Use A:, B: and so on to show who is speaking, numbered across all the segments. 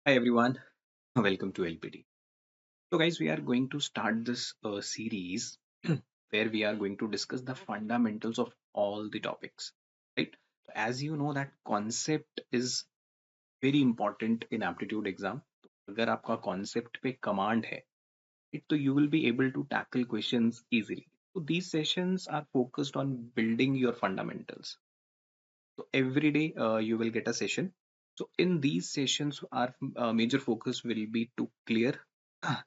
A: Hi everyone, welcome to LPD. So guys, we are going to start this series where we are going to discuss the fundamentals of all the topics, right? As you know that concept is very important in aptitude exam. अगर आपका concept पे command है, तो you will be able to tackle questions easily. So these sessions are focused on building your fundamentals. So every day you will get a session. So in these sessions, our major focus will be to clear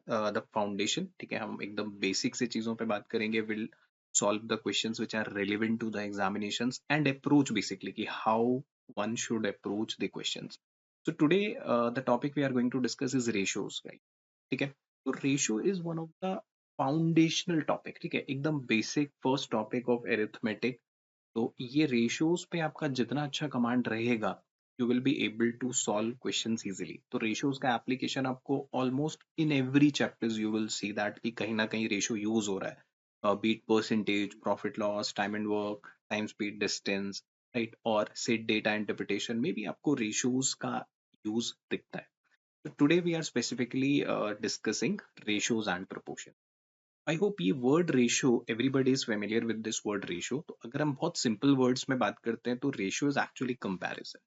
A: the foundation. ठीक है, हम एकदम basic से चीजों पे बात करेंगे. Will solve the questions which are relevant to the examinations and approach basically कि how one should approach the questions. So today the topic we are going to discuss is ratios, guys. ठीक है, तो ratio is one of the foundational topic. ठीक है, एकदम basic first topic of arithmetic. तो ये ratios पे आपका जितना अच्छा कमांड रहेगा you will be able to solve questions easily. तो रेशियोज का एप्लीकेशन आपको almost in every chapters you will see that कि कहीं ना कहीं रेशियो यूज हो रहा है. Be it percentage, profit loss, time and work, time speed, distance, right, और सेट डेटा इंटरप्रिटेशन में भी आपको रेशियोज का यूज दिखता है. तो today we are specifically discussing ratios and proportion. I hope ये word ratio everybody is familiar with this word ratio. तो अगर हम बहुत सिंपल वर्ड्स में बात करते हैं तो रेशियो इज एक्चुअली कंपैरिजन.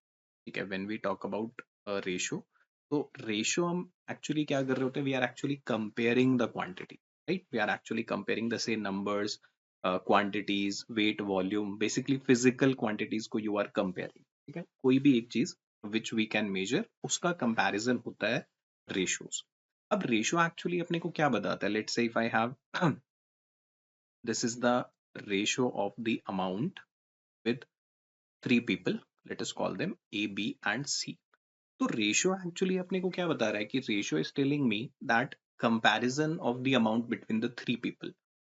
A: ठीक है, when we talk about ratio, तो रेशियो हम एक्चुअली क्या कर रहे होते हैं, we are actually comparing the quantity, right. We are actually comparing the say numbers, quantities, weight, volume, basically physical quantities को यू आर कंपेयरिंग. ठीक है, कोई भी एक चीज विच वी कैन मेजर उसका कंपैरिजन होता है रेशियोज. अब रेशियो एक्चुअली अपने को क्या बताता है? Let's say if I have this is the ratio of the amount with three people. Let us call them A, B and C. तो रेशियो एक्चुअली अपने को क्या बता रहा है कि ratio is telling me that comparison of the amount between the three people.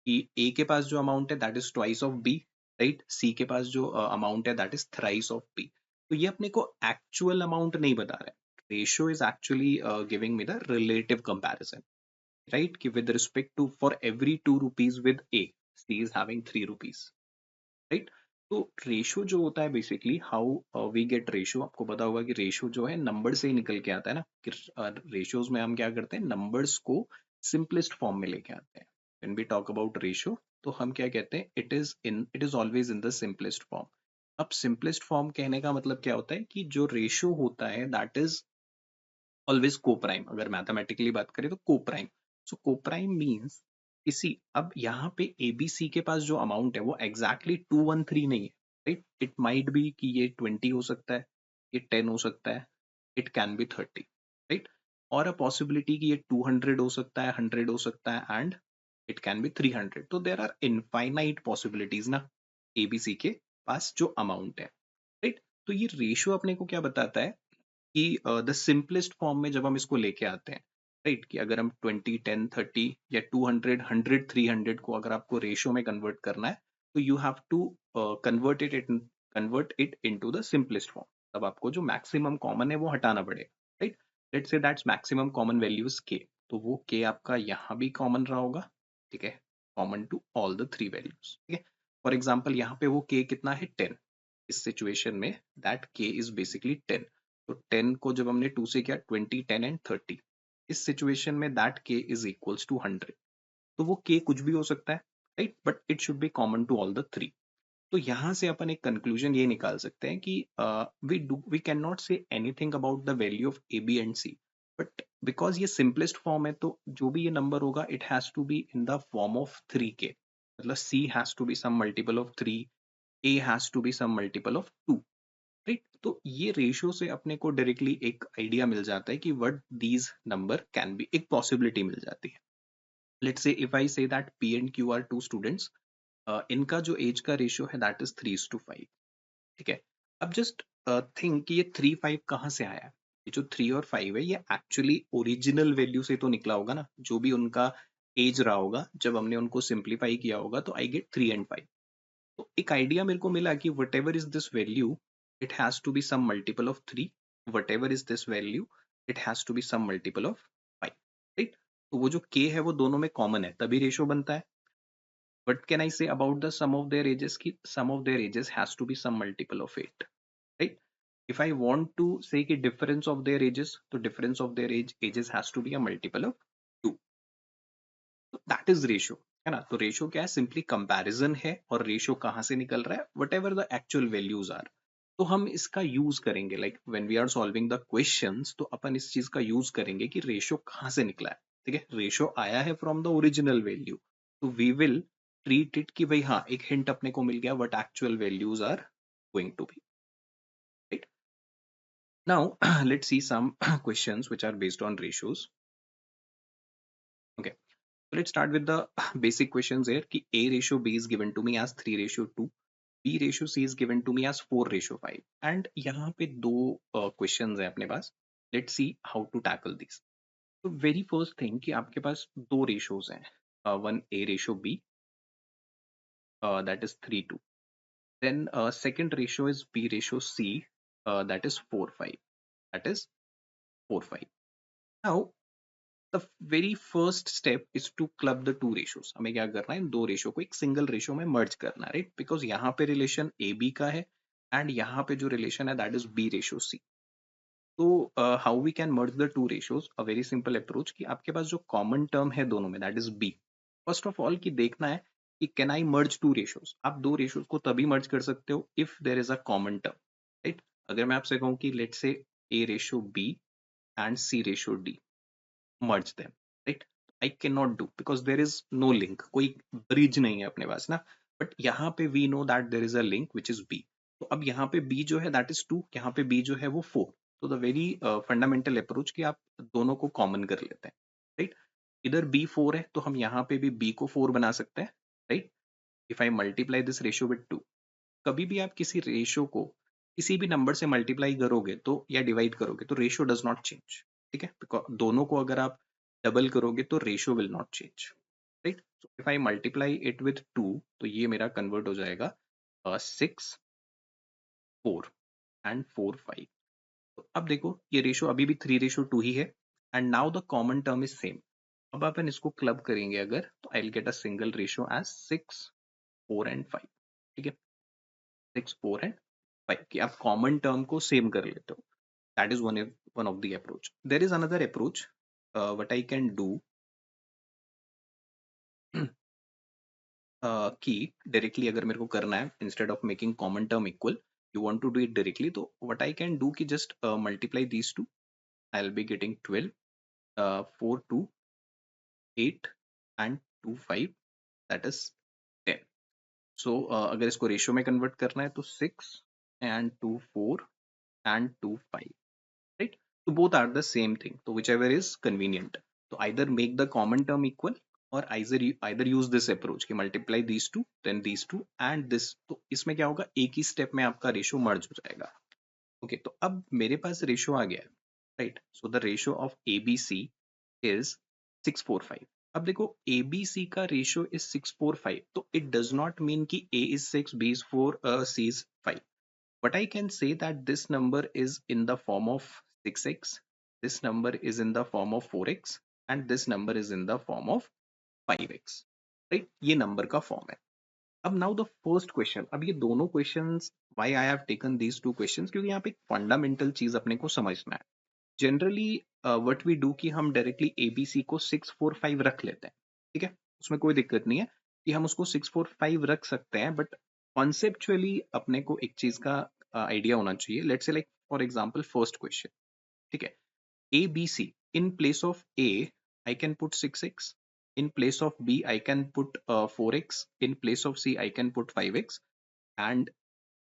A: कि A के पास जो अमाउंट है that is twice of B, right. C के पास जो अमाउंट है that is thrice of B. तो ये अपने को एक्चुअल अमाउंट नहीं बता रहा है. Ratio is actually giving me the relative comparison, right, कि with respect to for every 2 rupees with A, C is having 3 rupees, right. तो रेशियो जो होता है basically how we get ratio. आपको पता होगा कि रेशियो जो है नंबर से ही निकल के आता है ना, कि रेशियोज में हम क्या करते हैं, नंबर्स को सिंपलेस्ट फॉर्म में लेके आते हैं. When we talk about ratio तो हम क्या कहते हैं, it is always in the simplest form. अब सिंपलेस्ट फॉर्म कहने का मतलब क्या होता है कि जो रेशियो होता है दैट इज ऑलवेज को प्राइम. अगर मैथमेटिकली बात करें तो को प्राइम. सो को प्राइम मीन्स किसी, अब यहाँ पे एबीसी के पास जो अमाउंट है वो एग्जैक्टली 213 नहीं है, राइट. इट माइट बी कि ये 20 हो सकता है, ये 10 हो सकता है, इट कैन बी 30, राइट. और अ पॉसिबिलिटी कि ये 200 हो सकता है, 100 हो सकता है एंड इट कैन बी 300. तो देर आर इनफाइनाइट पॉसिबिलिटीज ना एबीसी के पास जो अमाउंट है, राइट. तो ये रेशियो अपने को क्या बताता है कि द सिंपलेस्ट फॉर्म में जब हम इसको लेके आते हैं, राइट, कि अगर हम 20, 10, 30 या 200, 100, 300 को अगर आपको रेशियो में कन्वर्ट करना है तो you have to convert it into the simplest form. तब आपको जो मैक्सिमम कॉमन है वो हटाना पड़ेगा, right. Let's say that's maximum common values के. तो वो के आपका यहाँ भी कॉमन रहा होगा, ठीक है, common to all the three values. ठीक है, फॉर एग्जाम्पल यहाँ पे वो के कितना है, 10. इस सिचुएशन में दैट के इज बेसिकली 10. तो 10 को जब हमने 2 से किया, 20, 10 एंड 30. इस सिचुएशन में दैट के इज इक्वल्स टू 100. तो वो के कुछ भी हो सकता है, right, but it should be common to all the three. तो यहाँ से अपन एक कंक्लूजन ये निकाल सकते हैं कि we can not say anything about the value of A B and C, but because ये सिंपलेस्ट फॉर्म है तो जो भी ये नंबर होगा it has to be in the form of 3 k. मतलब C has to be some multiple of 3, A has to be some multiple of 2, right. तो ये रेशियो से अपने को डायरेक्टली एक आइडिया मिल जाता है कि what these number can be, एक पॉसिबिलिटी मिल जाती है. Let's say if I say that P and Q are two students, इनका जो एज का रेशियो है दैट इज 3:5. ठीक है, अब जस्ट थिंक कि ये 3-5 कहाँ से आया है. ये जो 3 और 5 है ये एक्चुअली ओरिजिनल वैल्यू से तो निकला होगा ना, जो भी उनका एज रहा होगा जब हमने उनको सिंप्लीफाई किया होगा. तो आई गेट 3 एंड 5. तो एक आइडिया मेरे को मिला कि whatever is this value it has to be some multiple of 3. Whatever is this value it has to be some multiple of 5, right. तो वो जो k है वो दोनों में कॉमन है तभी रेशियो बनता है. What can I say about the sum of their ages की sum of their ages has to be some multiple of 8, right. If I want to say कि difference of their ages, तो difference of their ages has to be a multiple of 2. तो that is ratio, है ना. तो ratio क्या है, simply comparison है. और रेशियो कहाँ से निकल रहा है, whatever the actual values are. तो हम इसका यूज करेंगे like when we are solving the questions, तो अपन इस चीज का यूज करेंगे कि रेशियो कहाँ से निकला है. ठीक है, रेशियो आया है फ्रॉम द ओरिजिनल वैल्यू, तो वी विल ट्रीट इट कि भाई हाँ एक हिंट अपने को मिल गया what actual values are going to be. Right. Now let's see some questions which are based on ratios. Okay. So let's start with the basic questions here कि A ratio B is given to me as 3 ratio 2, B ratio C is given to me as 4 ratio 5, and यहाँ पे दो questions हैं अपने पास. Let's see how to tackle these. So very first thing कि आपके पास दो ratios हैं, one A ratio B, that is 3 2. Then second ratio is B ratio C, that is 4 5. That is 4 5. Now the very first step is to club the two ratios. हमें क्या करना है, इन दो ratio को एक सिंगल रेशियो में मर्ज करना है. राइट, बिकॉज यहाँ पे रिलेशन ए बी का है एंड यहाँ पे जो रिलेशन है that is B ratio C. तो how we can merge the two ratios, a very simple approach कि आपके पास जो कॉमन टर्म है दोनों में that is B. First of all कि देखना है कि can I merge two ratios. आप दो रेशियोज को तभी मर्ज कर सकते हो if there is a common term. Right, अगर मैं आपसे कहूँ कि let's say A ratio B and C ratio D, merge them, right? I cannot do because there is no link, कोई ब्रिज नहीं है अपने पास ना. बट यहाँ पे we know that there is a link which is B. तो अब यहाँ पे B जो है that is 2, यहाँ पे B जो है वो 4. तो द वेरी फंडामेंटल अप्रोच कि आप दोनों को कॉमन कर लेते हैं. राइट, इधर B 4 है तो हम यहाँ पे भी B को 4 बना सकते हैं. Right, if I multiply this ratio with 2, कभी भी आप किसी रेशियो को किसी भी नंबर से मल्टीप्लाई करोगे तो या डिवाइड करोगे तो रेशियो डज नॉट चेंज. ठीक है, बिकॉज दोनों को अगर आप डबल करोगे तो ratio will not change. Right, if I multiply it with 2 तो ये मेरा कन्वर्ट हो जाएगा 6 4 एंड 4 5. तो अब देखो ये रेशियो अभी भी 3 रेशियो 2 ही है and now the common term is same. अब अपन इसको क्लब करेंगे अगर, तो I will get a single ratio as 6 4 and 5. ठीक है, 6 4 एंड 5 कि आप कॉमन टर्म को सेम कर लेते हो. That is one of the approach. There is another approach what I can do कि डायरेक्टली अगर मेरे को करना है instead of making common term equal, you want to do it directly, तो व्हाट आई कैन डू कि just multiply these two. I will be getting 12 4 2 8 and 2 5, that is 10. So अगर इसको रेशियो में कन्वर्ट करना है तो 6 and 2 4 and 2 5. right? So both are the same thing. So whichever is convenient. So either make the common term equal or either use this approach कि multiply these two, then these two and this. तो इसमें क्या होगा, एक ही step में आपका ratio मर्ज हो जाएगा. ओके, तो अब मेरे पास रेशियो आ गया है. Right, so the ratio of A B C is 6 4 5. अब देखो ए बी सी का रेशियो इज 6 4 5, तो इट डज नॉट मीन कि A is 6 B is 4 C is 5. But I can say that this number is in the form of 6x, this number is in the form of 4x, and this number is in the form of 5x. Right? ये number का form है. अब now the first question. अब ये दोनों questions, why I have taken these two questions, क्योंकि यहाँ पे एक fundamental चीज अपने को समझना है. Generally, what we do कि हम directly ABC को 6 4 5 रख लेते हैं. ठीक है, उसमें कोई दिक्कत नहीं है कि हम उसको 6 4 5 रख सकते हैं, बट कॉन्सेप्चुअली अपने को एक चीज का आइडिया होना चाहिए. Let's say like for example first question. ठीक है, A B C, in place of A I can put 6x, in place of B I can put 4x, in place of C I can put 5x, and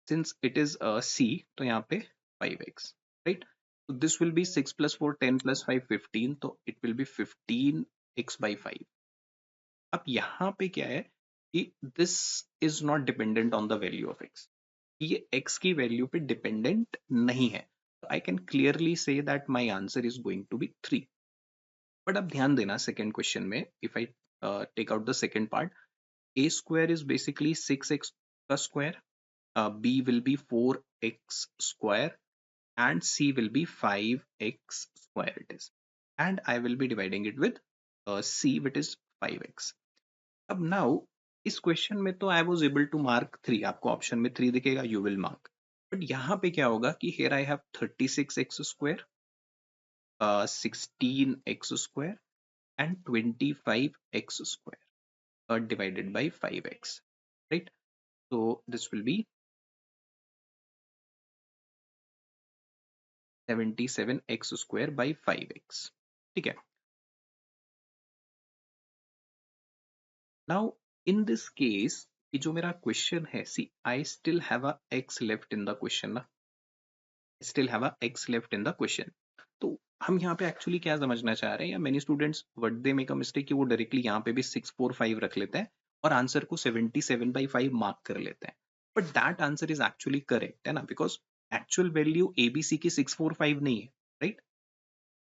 A: since it is C तो यहाँ पे 5x. Right, so this will be 6 plus 4 10 plus 5 15, तो it will be 15x by 5. अब यहाँ पे क्या है कि this is not dependent on the value of x. ये x की वैल्यू पे डिपेंडेंट नहीं है. I can clearly say that my answer is going to be 3. But अब ध्यान देना सेकेंड क्वेश्चन में, if I take out the second part, a square is basically 6x का square, b will be 4x square, and c will be 5x square it is, and I will be dividing it with c which is 5x. अब now इस question में तो I was able to mark 3, आपको option में 3 दिखेगा, you will mark. But यहाँ पे क्या होगा कि here I have 36x square, 16x square and 25x square divided by 5x, right? So this will be 77x square by 5x. ठीक है. Now in this case ये जो मेरा question है, see I still have a x left in the question ना, still have a x left in the question. तो हम यहाँ पे एक्चुअली क्या समझना चाह रहे हैं, या many students what they make a mistake कि वो डायरेक्टली यहाँ पे भी 645 रख लेते हैं और आंसर को 77/5 मार्क कर लेते हैं. But that answer is actually correct है ना, बिकॉज एक्चुअल वैल्यू एबीसी की 645 नहीं है, right?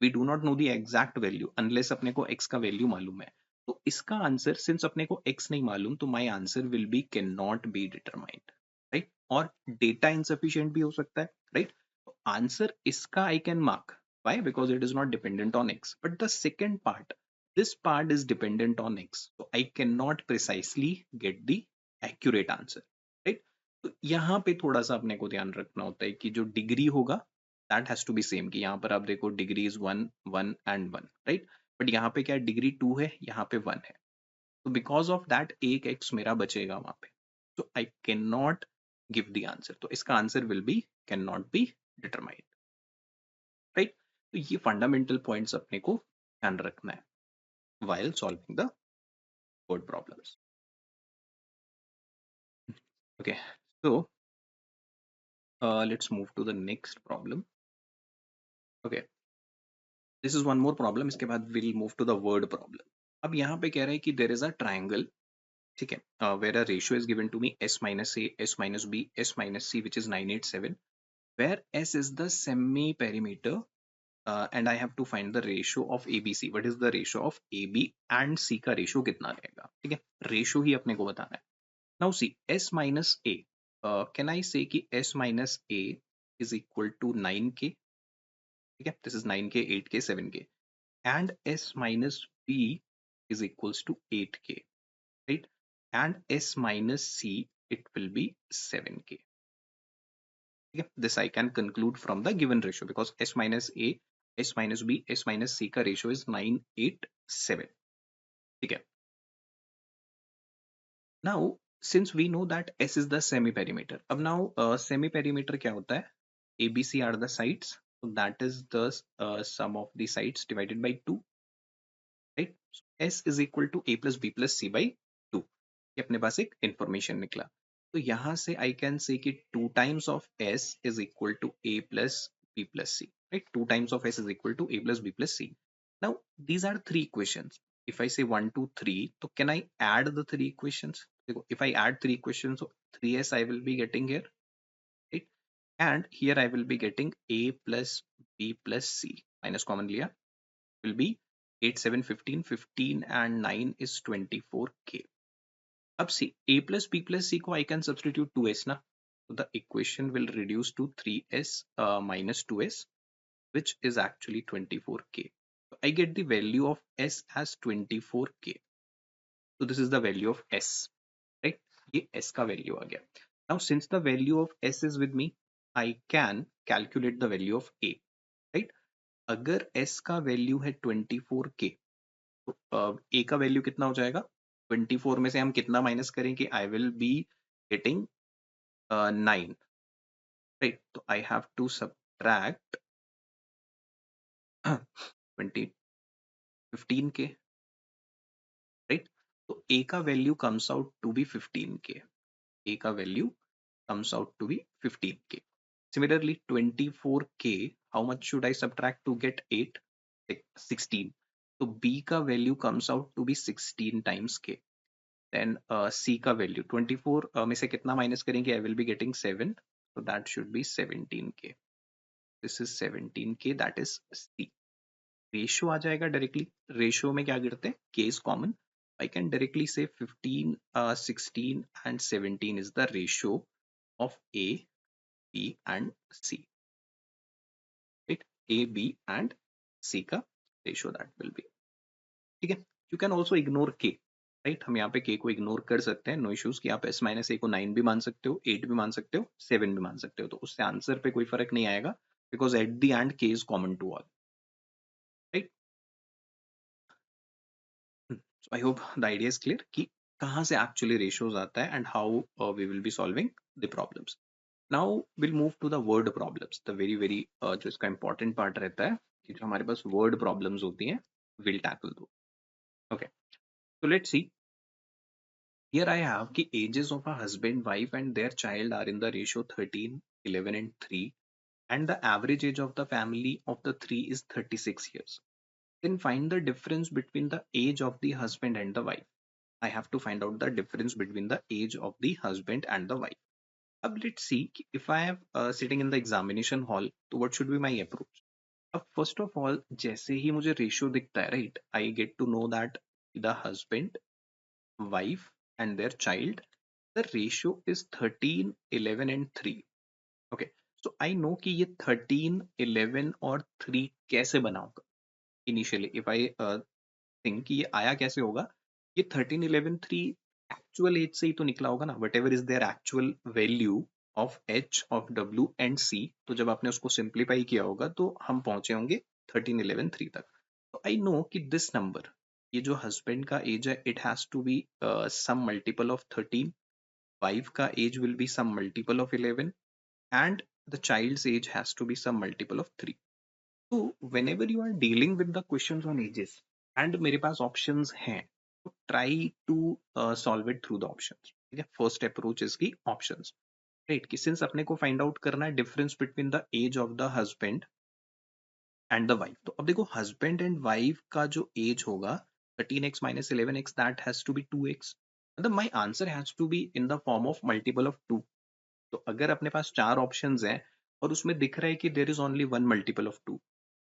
A: We do not know the exact value unless अपने को x का वैल्यू मालूम है. तो इसका आंसर सिंस अपने को x नहीं मालूम, तो my answer will be can not be determined, right? और डेटा इनसफिशिएंट भी हो सकता है, राइट? तो आंसर इसका I can mark. Why? Because it is not dependent on x. But the second part, this part is dependent on x. So I cannot precisely get the accurate answer, right? तो यहाँ पे थोड़ा सा अपने को ध्यान रखना होता है कि जो डिग्री होगा that has to be same. कि यहाँ पर आप देखो degree is 1 1 and 1, right? But यहाँ पे क्या डिग्री 2 है, यहाँ पे 1 है. तो बिकॉज ऑफ दैट एक एक्स मेरा बचेगा वहां पे. तो I can not give the answer. तो इसका answer will be can not be determined, right? तो ये फंडामेंटल पॉइंट्स अपने को ध्यान रखना है while solving the word problems. Okay, so let's move to the next problem. Okay, this is one more problem. इसके बाद we'll move to the word problem. अब यहाँ पे कह रहा है कि there is a triangle, ठीक है, where a ratio is given to me s minus a, s minus b, s minus c, which is 987, where s is the semi perimeter, and I have to find the ratio of ABC. What is the ratio of AB and C का ratio कितना रहेगा? ठीक है, ratio ही अपने को बताना है. Now see s minus a. Can I say कि s minus a is equal to 9k? ठीक है, this is 9k, 8k, 7k, and s minus b is equals to 8k, right? And s minus c, it will be 7k. ठीक है, this I can conclude from the given ratio because s minus a, s minus b, s minus c का ratio is 987. ठीक है. Now since we know that S is the semi perimeter, अब now semi perimeter क्या होता है? ABC are the sides, so that is the sum of the sides divided by 2, right? So S is equal to A plus B plus C by 2. ये अपने पास एक information निकला. तो यहाँ से I can say कि 2 times of S is equal to A plus B plus C, right? 2 times of S is equal to A plus B plus C. Now these are three equations. If I say 1 2 3, so can I add the three equations? If I add three equations, so 3s I will be getting here, right? And here I will be getting A plus B plus C minus common liya will be 8 7 15, 15 and 9 is 24k. अब see A plus B plus C को I can substitute 2s ना, so the equation will reduce to 3s minus 2s, which is actually 24k. So I get the value of s as 24k. So this is the value of s, right? ये s का value आ गया. Now since the value of s is with me, I can calculate the value of a, right? अगर s का value है 24k, तो a का value कितना हो जाएगा? 24 में से हम कितना माइनस करेंगे? I will be getting 9, right? तो I have to subtract 20 15k, right? तो a का value comes out to be 15k. A का value comes out to be 15k. Similarly, 24k, how much should I subtract to get 8? 16. So B का value comes out to be 16 times k. Then C का value 24 में से कितना minus करेंगे? I will be getting 7. So that should be 17k. This is 17k, that is C. Ratio आ जाएगा directly. Ratio में क्या गिरते हैं? K is common. I can directly say 15, 16 and 17 is the ratio of A, B and C, right? A, B and C का ratio that will be. ठीक है. You can also ignore K. Right. हम यहाँ पे k को ignore कर सकते हैं, नो इश्यूज, कि आप s माइनस ए को 9 भी मान सकते हो, 8 भी मान सकते हो, 7 भी मान सकते हो, तो उससे आंसर पे कोई फर्क नहीं आएगा, because at the end k is common to all, right. So I hope the idea is clear कि कहाँ से एक्चुअली रेशियोज आता है and how we will be solving the problems. Now will move to the word problems, the very very जो इसका important part रहता है कि जो हमारे पास वर्ड प्रॉब्लम्स होती हैं, विल टैकल दो। Okay, so let's see. Here I have the ages of a husband, wife, and their child are in the ratio 13, 11, and 3, and the average age of the family of the three is 36 years. Then find the difference between the age of the husband and the wife. I have to find out the difference between the age of the husband and the wife. Now let's see if I am sitting in the examination hall, so what should be my approach? First of all, जैसे ही मुझे ratio दिखता है, right, I get to know that the husband, wife, and their child, the ratio is 13, 11, and 3. Okay, so I know कि ये 13, 11 और 3 कैसे बना होगा. Initially, if I think कि ये आया कैसे होगा, ये 13, 11, 3 एक्चुअल एज से ही तो निकला होगा ना, whatever is there actual value of H, of W and C. तो जब आपने उसको सिंप्लीफाई किया होगा तो हम पहुंचे होंगे 13, 11, 3 तक. तो आई नो कि दिस नंबर, ये जो हस्बैंड का एज है, it has to be some multiple of 13, wife का age will be some multiple of 11, and the child's age has to be some multiple of 3. तो whenever you are dealing with the questions on ages and मेरे पास options हैं, तो try to solve it through the options. ठीक है, first approach is की options, right, कि since अपने को find out करना है difference between the age of the husband and the wife. तो अब देखो husband and wife का जो age होगा 13x minus 11x, that has to be 2x. मतलब my answer has to be in the form of multiple of 2. तो अगर अपने पास चार options हैं और उसमें दिख रहा है कि there is only one multiple of 2,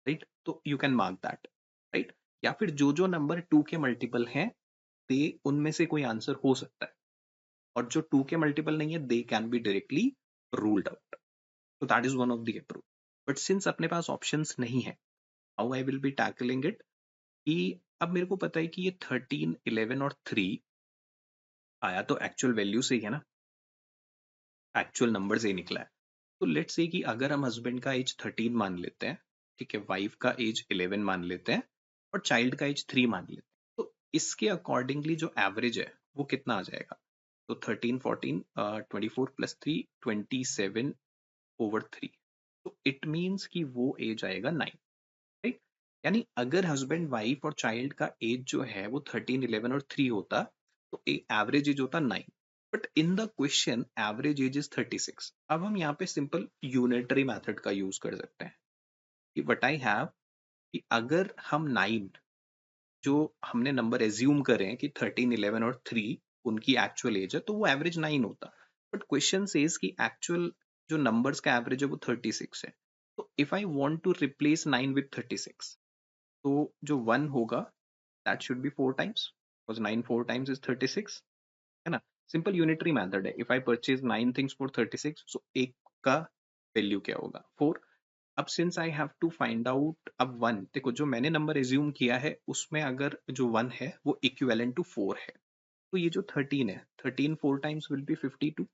A: right, तो you can mark that, right. या फिर जो जो नंबर 2 के मल्टीपल हैं, दे उनमें से कोई आंसर हो सकता है, और जो 2 के मल्टीपल नहीं है, they can be directly ruled out. तो that is one of the approach. But since अपने पास ऑप्शंस नहीं है, how I will be tackling it, कि अब मेरे को पता है कि ये 13, 11 और 3 आया तो एक्चुअल वैल्यू से ही है ना, एक्चुअल नंबर से ही निकला है. तो लेट्स से कि अगर हम हस्बैंड का एज 13 मान लेते हैं, ठीक है, वाइफ का एज 11 मान लेते हैं, और चाइल्ड का एज 3 मान लेते हैं, तो इसके अकॉर्डिंगली जो एवरेज है वो कितना आ जाएगा. तो 13, 14, 24 प्लस 3, 27 ओवर 3. तो इट मीन्स कि वो एज आएगा 9, राइट. यानी अगर हस्बैंड, वाइफ और चाइल्ड का एज जो है वो 13, 11 और 3 होता, तो एवरेज एज होता 9. But in the question average age is 36. अब हम यहाँ पे सिंपल यूनिटरी मेथड का यूज कर सकते हैं कि व्हाट आई हैव, कि अगर हम 9, जो हमने नंबर एज्यूम करें कि 13, 11 और 3 उनकी एक्चुअल एज है, तो वो एवरेज 9 होता. बट क्वेश्चन सेज कि एक्चुअल जो नंबर्स का एवरेज है वो 36 है. तो if I want to replace 9 with 36, तो जो 1 होगा that should be 4 times, because 9 4 times is 36, है ना. सिंपल यूनिटरी मेथड है. If I purchase 9 things for 36, so एक का वैल्यू क्या होगा, 4. अब since I have to find out, अब 1, देखो जो मैंने नंबर एज्यूम किया है उसमें अगर जो 1 है वो इक्विवेलेंट टू 4 है, तो ये जो 13 है, 13 4 टाइम्स विल बी 52,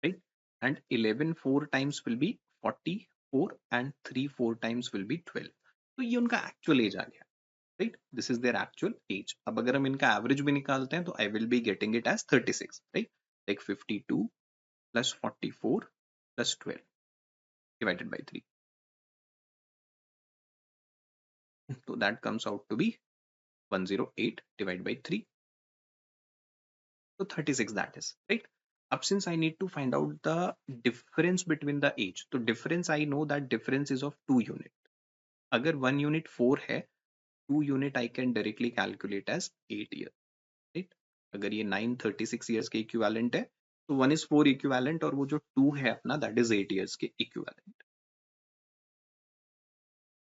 A: राइट, and 11 4 times will be 44, and 3 4 times will be 12. तो ये उनका एक्चुअल एज आ गया, right. This is there actual age. अब अगर हम इनका एवरेज भी निकालते हैं तो I will be getting it as 36, right. Like 52 plus 44 plus 12 divided by 3, so that comes out to be 108 divided by 3, so 36 that is, right. Up since I need to find out the difference between the age, so difference I know that difference is of 2 unit. अगर 1 unit 4 है, 2 unit I can directly calculate as 8 years, right. अगर ये 9 36 years के equivalent है, तो 1 is 4 equivalent, और वो जो 2 है अपना, that is 8 years के equivalent.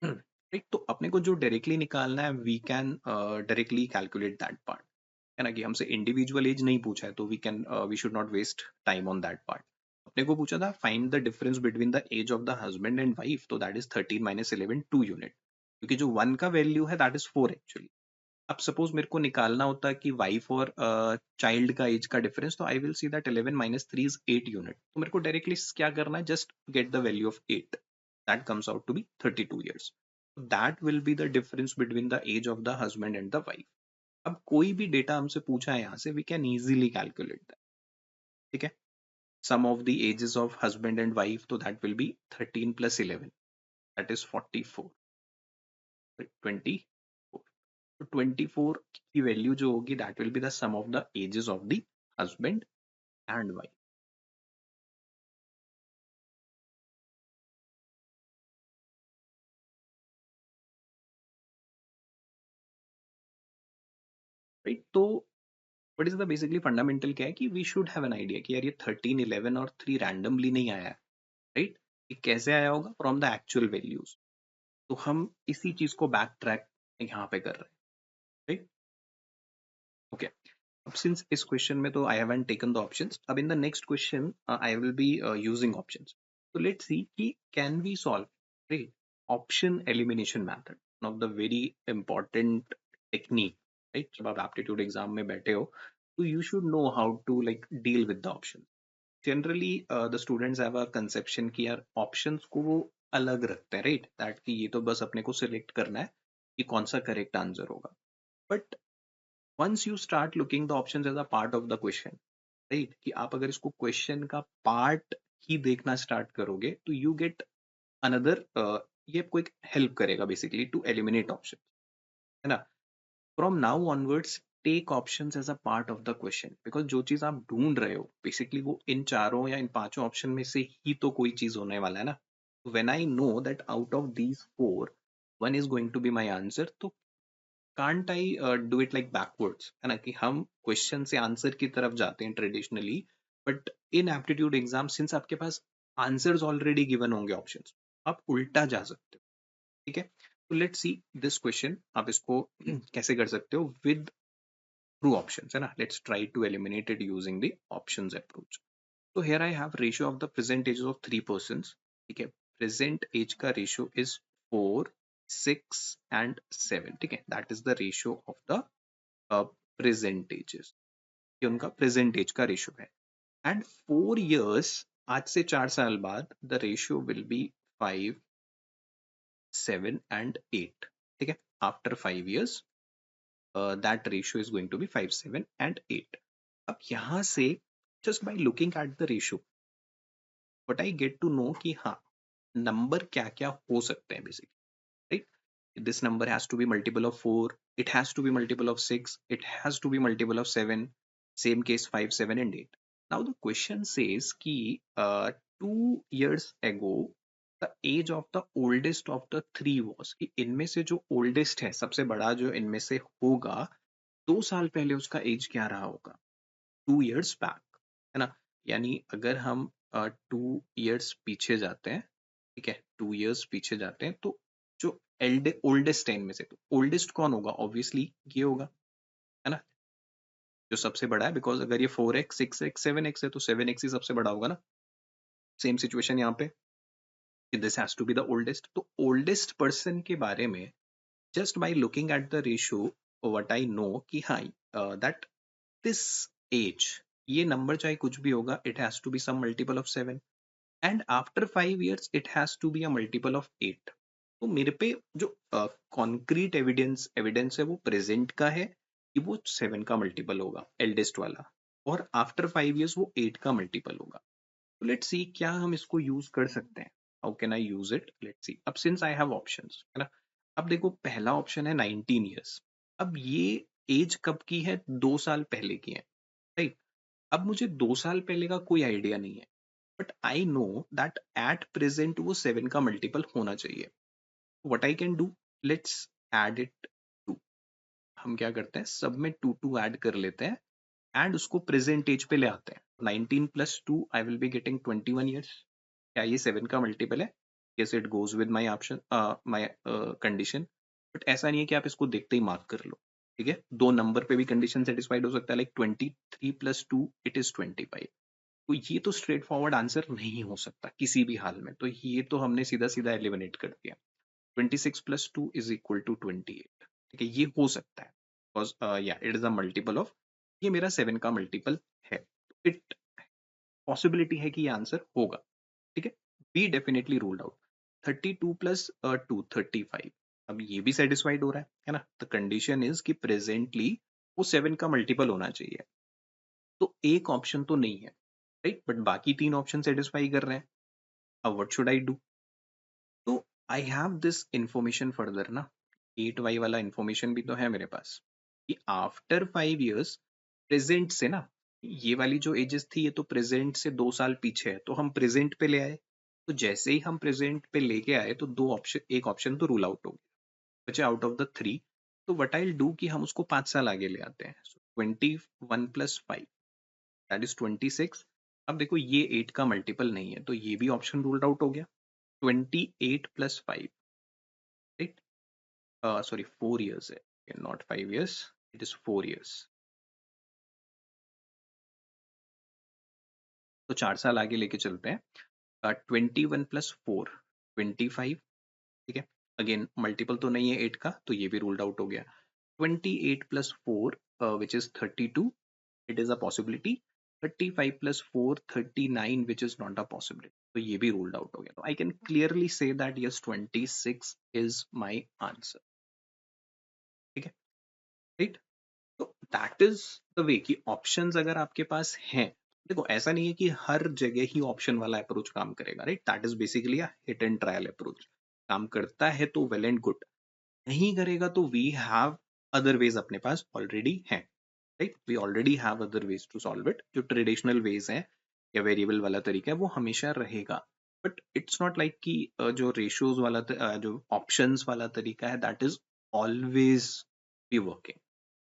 A: राइट. तो अपने को जो डायरेक्टली निकालना है, we can directly calculate that part, है ना, कि हमसे इंडिविजुअल एज नहीं पूछा है, तो we should not waste time on that part. अपने को पूछा था find the difference between the age of the husband and wife, तो दैट इज 13 माइनस 11, 2 यूनिट, क्योंकि जो 1 का वैल्यू है दैट इज 4 एक्चुअली. अब सपोज मेरे को निकालना होता कि वाइफ और चाइल्ड का एज का डिफरेंस, तो I will see that 11 minus 3 is 8 unit. तो मेरे को डायरेक्टली क्या करना है, just get the value of 8, that comes out to be 32 years. That will be the difference between the age of the husband and the wife. अब कोई भी data हमसे पूछा है यहाँ से, we can easily calculate that. ठीक है, sum of the ages of husband and wife, तो that will be 13 plus 11, that is 44, 24। तो 24 की वैल्यू जो होगी, that will be the sum of the ages of the husband and wife. Right, तो what is the basically fundamental क्या है कि we should have an idea कि यार ये 13, 11 और 3 रैंडमली नहीं आया है। राइट, ये कैसे आया होगा, फ्रॉम द एक्चुअल वैल्यूज। तो हम इसी चीज को बैक ट्रैक यहाँ पे कर रहे हैं। Right, okay. अब सिंस इस क्वेश्चन में तो I haven't taken the options, अब in the next question I will be using options. तो लेट्स सी कि can we solve, right, option elimination method, one of the very important technique. Right, जब आप aptitude exam में बैठे हो, तो you should know how to like deal with the option. Generally the students have a conception कि यार options को वो अलग रखते हैं, राइट, दैट कि ये तो बस अपने को सिलेक्ट करना है कि कौन सा करेक्ट आंसर होगा। But once you start looking the options as a part of the question, right, कि आप अगर इसको क्वेश्चन का पार्ट ही देखना स्टार्ट करोगे, तो यू गेट अनदर, ये आपको एक हेल्प करेगा बेसिकली टू एलिमिनेट ऑप्शन, है ना। From now onwards take options as a part of the question, because जो चीज आप ढूंढ रहे हो बेसिकली वो इन चारों या इन पांचों ऑप्शन में से ही तो कोई चीज होने वाला है ना। When I know that out of these four one is going to be my answer, तो can't I do it like backwards, है ना, कि हम क्वेश्चन से आंसर की तरफ जाते हैं traditionally, but in aptitude exam since आपके पास आंसर्स ऑलरेडी गिवन होंगे ऑप्शंस, आप उल्टा जा सकते हो। ठीक है, तो लेट्स सी दिस क्वेश्चन, आप इसको कैसे कर सकते हो विद थ्रू ऑप्शंस, है ना। Let's try to eliminate it using the options approach. तो here I have ratio of the present ages of three persons. ठीक है, प्रेजेंट एज का रेशियो इज 4, 6 एंड 7। ठीक है, that is the ratio of the present ages, ये उनका present age का ratio है। एंड 4 years, आज से 4 साल बाद, the ratio will be 5, 7 and 8। ठीक है, after 5 years that ratio is going to be 5, 7 and 8। अब यहाँ से just by looking at the ratio, but I get to know कि हाँ, नंबर क्या क्या हो सकते हैं basically. right? This number has to be multiple of 4, it has to be multiple of 6, it has to be multiple of 7, same case 5, 7 and 8. Now the question says ki 2 years ago the age of the oldest of the three was, कि इनमें से जो oldest है, सबसे बड़ा जो इनमें से होगा, 2 साल पहले उसका एज क्या रहा होगा, 2 years बैक, है ना। यानी अगर हम 2 years पीछे जाते हैं, ठीक है, 2 years पीछे जाते हैं, तो जो ओल्डेस्ट है इनमें से, तो ओल्डेस्ट कौन होगा, ऑब्वियसली ये होगा, है ना, जो सबसे बड़ा है। बिकॉज अगर ये 4x, 6x, 7x है, तो 7x ही सबसे बड़ा होगा ना। सेम सिचुएशन यहाँ पे, this has to be the oldest. तो ओल्डेस्ट पर्सन के बारे में just by looking at the ratio what I know कि हाँ, दैट दिस एज, ये नंबर चाहे कुछ भी होगा, it has to be some multiple of 7, and after 5 years it has to be a multiple of 8। तो मेरे पे जो कॉन्क्रीट एविडेंस एविडेंस है वो प्रेजेंट का है कि वो 7 का मल्टीपल होगा, एल्डेस्ट वाला, और आफ्टर 5 years वो 8 का मल्टीपल होगा। तो लेट्स सी क्या हम इसको यूज कर सकते हैं, how can I use it, let's see. अब सिंस आई हैव ऑप्शंस, है ना, अब देखो पहला ऑप्शन है 19 years। अब ये एज कब की है, 2 साल पहले की है, राइट। अब मुझे 2 साल पहले का कोई आइडिया नहीं है, but I know that at present वो 7 का मल्टीपल होना चाहिए। What I can do, let's add it to, हम क्या करते हैं, सब में 2 ऐड कर लेते हैं एंड उसको प्रेजेंट एज पे ले आते हैं। 19 plus 2 I will be getting 21 years। क्या ये 7 का मल्टीपल है, yes it goes with my option, my condition. But ऐसा नहीं है कि आप इसको देखते ही मार्क कर लो। ठीक है, दो नंबर पे भी कंडीशन सेटिस्फाइड हो सकता है, लाइक 23 प्लस 2 इट इज 25। तो ये तो स्ट्रेट फॉरवर्ड आंसर नहीं हो सकता किसी भी हाल में, तो ये तो हमने सीधा सीधा एलिमिनेट कर दिया। 26 प्लस 2 इज इक्वल टू 28। ठीक है, ये हो सकता है, बिकॉज या it is a multiple of, ये मेरा 7 का मल्टीपल है, इट पॉसिबिलिटी है कि ये आंसर होगा, ठीक है। Be definitely ruled out. 32 plus 2 35, अब ये भी सेटिस्फाइड हो रहा है ना। द कंडीशन इज कि प्रेजेंटली वो 7 का मल्टीपल होना चाहिए, तो एक ऑप्शन तो नहीं है, राइट, बट बाकी तीन ऑप्शन सेटिस्फाई कर रहे हैं। अब व्हाट शुड आई डू? तो I have this information further ना, 8y वाला इंफॉर्मेशन भी तो है मेरे पास, कि आफ्टर 5 years प्रेजेंट से ना, ये वाली जो एजेस थी ये तो प्रेजेंट से 2 साल पीछे है, तो हम प्रेजेंट पे ले आए। तो जैसे ही हम प्रेजेंट पे लेके आए तो दो ऑप्शन, एक ऑप्शन तो रूल आउट हो गया, बचे आउट ऑफ द 3। तो वट आई डू कि हम उसको 5 साल आगे ले आते हैं। 21 + 5 दैट इज 26। अब देखो ये 8 का मल्टीपल नहीं है, तो ये भी ऑप्शन रूल्ड आउट हो गया। 28 + 5, राइट, सॉरी 4 years है, not 5 years, it is 4 years। तो 4 साल आगे लेके चलते हैं। 21 + 4 25, ठीक है। अगेन मल्टीपल तो नहीं है 8 का, तो ये भी रूल्ड आउट हो गया। 28 + 4 which is 32, it is a possibility. 35 + 4 39, which is not a possibility, तो ये भी रूल्ड आउट हो गया। तो आई can clearly say that yes 26 is my answer, ठीक है, राइट। तो दैट इज द वे कि ऑप्शंस अगर आपके पास हैं, देखो ऐसा नहीं है कि हर जगह ही ऑप्शन वाला अप्रोच काम करेगा, right, that is basically a hit and trial approach. काम करता है तो वेल एंड गुड, नहीं करेगा तो वी हैव अदर वेज अपने पास ऑलरेडी हैं, right, we already have other ways to solve it. जो ट्रेडिशनल वेज है या वेरिएबल वाला तरीका है वो हमेशा रहेगा, बट इट्स नॉट लाइक कि जो रेशियोज वाला जो ऑप्शंस वाला तरीका है that is always be working,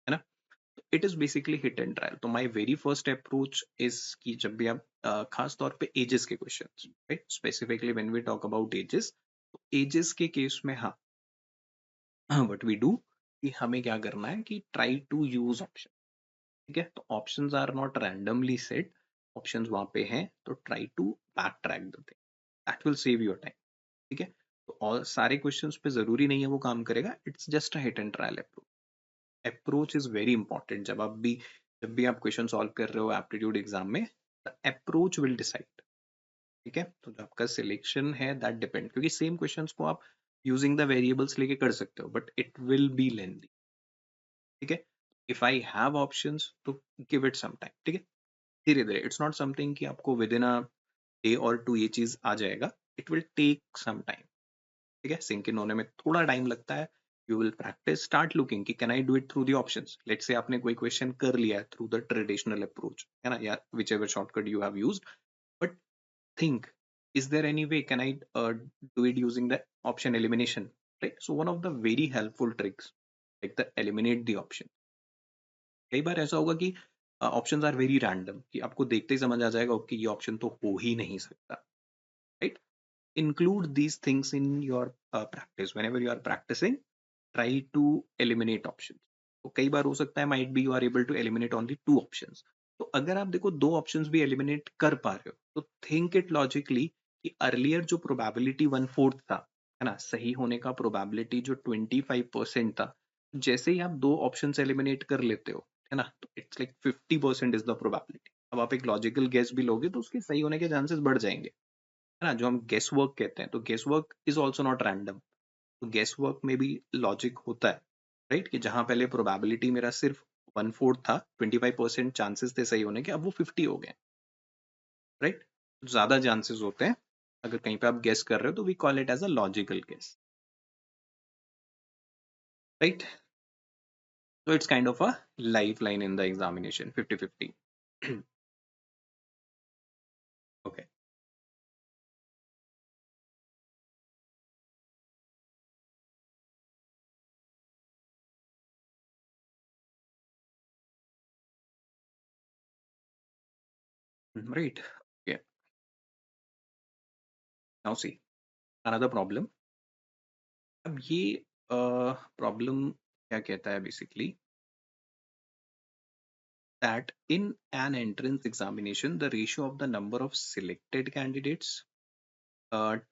A: है ना। It is basically hit and trial. तो my very first approach is कि जब भी आप खास तौर पे एजेस के questions, right, specifically when we talk about ages, तो एजेस के केस में हाँ, व्हाट वी डू कि हमें क्या करना है कि ट्राई टू यूज ऑप्शन, ठीक है। तो options are not randomly set, options वहां पे हैं, तो try to back track the thing, that will save your time, ठीक है। तो और सारे क्वेश्चंस पे जरूरी नहीं है वो काम करेगा, it's just a hit and trial approach. Approach is very important. जब भी आप क्वेश्चन सॉल्व कर रहे हो एप्टीट्यूड एग्जाम में, द अप्रोच विल डिसाइड, ठीक है। तो जो आपका सिलेक्शन है दैट डिपेंड, क्योंकि सेम क्वेश्चंस को आप यूजिंग द वेरिएबल्स लेके कर सकते हो, but it will B lengthy, ठीक है। इफ आई हैव ऑप्शंस तो गिव इट सम टाइम, ठीक है, धीरे धीरे। इट्स नॉट समथिंग कि आपको within a day or two ये चीज आ जाएगा, it will take some time, ठीक है। सिंक इन होने में थोड़ा टाइम लगता है। You will practice, start looking कि can I do it through the options. Let's say आपने कोई क्वेश्चन कर लिया है थ्रू द ट्रेडिशनल अप्रोच, है ना, या which ever shortcut you have used, but think, is there any way can I do it using the option elimination, right? So one of the very helpful tricks, like the eliminate the option। कई बार ऐसा होगा कि options are very random, कि आपको देखते ही समझ आ जाएगा ओके ये ऑप्शन तो हो ही नहीं सकता, right. Include these things in your practice whenever you are practicing, try to eliminate option. तो कई बार हो सकता है might be you are able to eliminate only 2 options. तो अगर आप देखो 2 ऑप्शंस भी एलिमिनेट कर पा रहे हो, तो थिंक इट लॉजिकली कि अर्लियर जो प्रोबेबिलिटी 1/4 था, है ना, सही होने का प्रोबेबिलिटी जो 25% था, जैसे ही आप 2 ऑप्शंस एलिमिनेट कर लेते हो, है ना, तो it's like 50% is the probability. अब आप एक लॉजिकल गेस भी लोगे तो उसके सही होने के चांसेस बढ़ जाएंगे, है ना, जो हम गेस वर्क कहते हैं। तो guess work is also not random, तो गेस वर्क में भी लॉजिक होता है, राइट, कि जहां पहले प्रोबेबिलिटी मेरा सिर्फ 1/4 था, 25% चांसेस थे सही होने के, अब वो 50 हो गए, राइट। ज्यादा चांसेस होते हैं अगर कहीं पे आप गेस कर रहे हो, तो we call it as a logical guess, right. So it's kind of a lifeline in the examination, 50-50। Okay, right, yeah, now see another problem। अब ये प्रॉब्लम क्या कहता है basically, that in an entrance examination the ratio of the number of selected candidates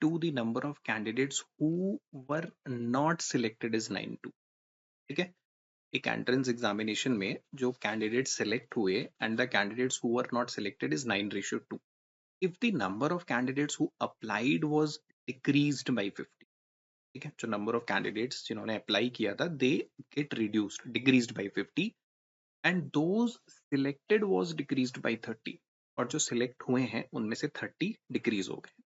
A: to the number of candidates who were not selected is 9:2, ठीक है। एक entrance examination में जो कैंडिडेट सिलेक्ट हुए and the candidates who were not selected is 9:2. If the number of candidates who applied was decreased bye 50, ठीक है, जो number of candidates जिन्होंने अप्लाई किया था they get reduced decreased bye 50 and those selected was decreased bye 30, और जो select हुए हैं उनमें से 30 डिक्रीज हो गए.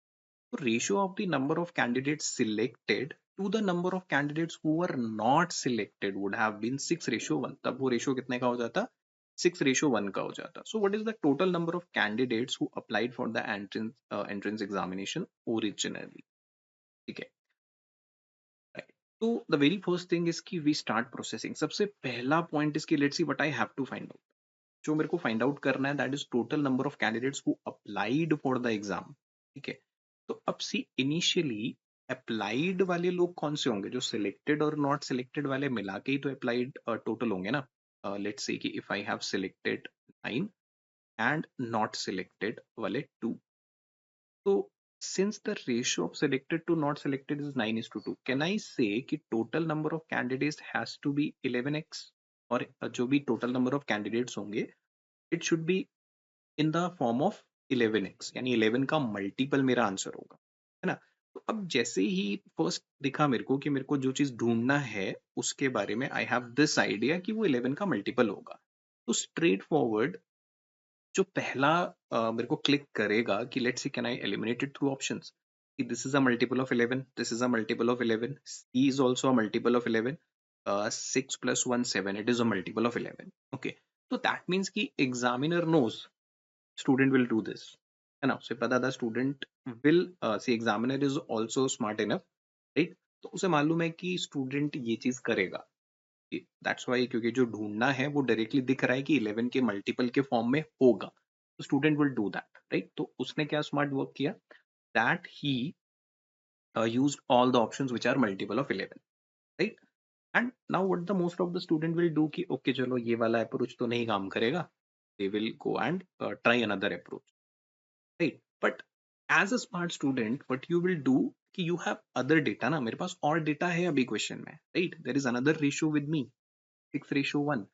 A: तो ratio of the number of candidates selected to the number of candidates who were not selected would have been 6:1. तब वो रेशियो कितने का हो जाता? 6:1 का हो जाता. So what is the total number of candidates who applied for the entrance examination originally? ठीक है. Right. So the very first thing is कि we start processing. सबसे पहला point is कि let's see what I have to find out. जो मेरे को find out करना है that is total number of candidates who applied for the exam. ठीक है, तो अब सी इनिशियली अप्लाइड वाले लोग कौन से होंगे? जो सिलेक्टेड और नॉट सिलेक्टेड वाले मिला के ही तो अप्लाइड टोटल होंगे ना. लेट्स से कि if I have selected 9 and not selected वाले 2, तो since the ratio of selected to not selected is 9:2, can I say कि total number of candidates has to be 11x? और जो भी total number of candidates होंगे it should be in the form of 11x, यानी 11 का multiple मेरा answer होगा, है ना. तो अब जैसे ही फर्स्ट दिखा मेरे को कि मेरे को जो चीज ढूंढना है उसके बारे में आई हैव दिस आइडिया कि वो 11 का मल्टीपल होगा, तो स्ट्रेट फॉरवर्ड जो पहला मेरे को क्लिक करेगा कि let's see can I eliminate it through options, कि this is a multiple of 11, this is a multiple of 11, C is also a multiple of 11, 6 + 1 7, it is a multiple of 11. Okay, तो that means कि examiner knows student will do this, है ना. उसे पता था student will see, examiner is also smart enough, right. तो उसे मालूम है कि स्टूडेंट ये चीज करेगा. दैट्स वाई, क्योंकि जो ढूंढना है वो डायरेक्टली दिख रहा है कि 11 के मल्टीपल के फॉर्म में होगा, तो student will do that, right. तो उसने क्या स्मार्ट वर्क किया, that he used all the options which are multiple of 11, right. And now what the most of the student will do कि okay चलो ये वाला अप्रोच तो नहीं काम करेगा, they will go and try another approach, right. But as a smart student what you will do कि you have other data ना, मेरे पास और डेटा है अभी क्वेश्चन में, right. There is another ratio with me, 6:1.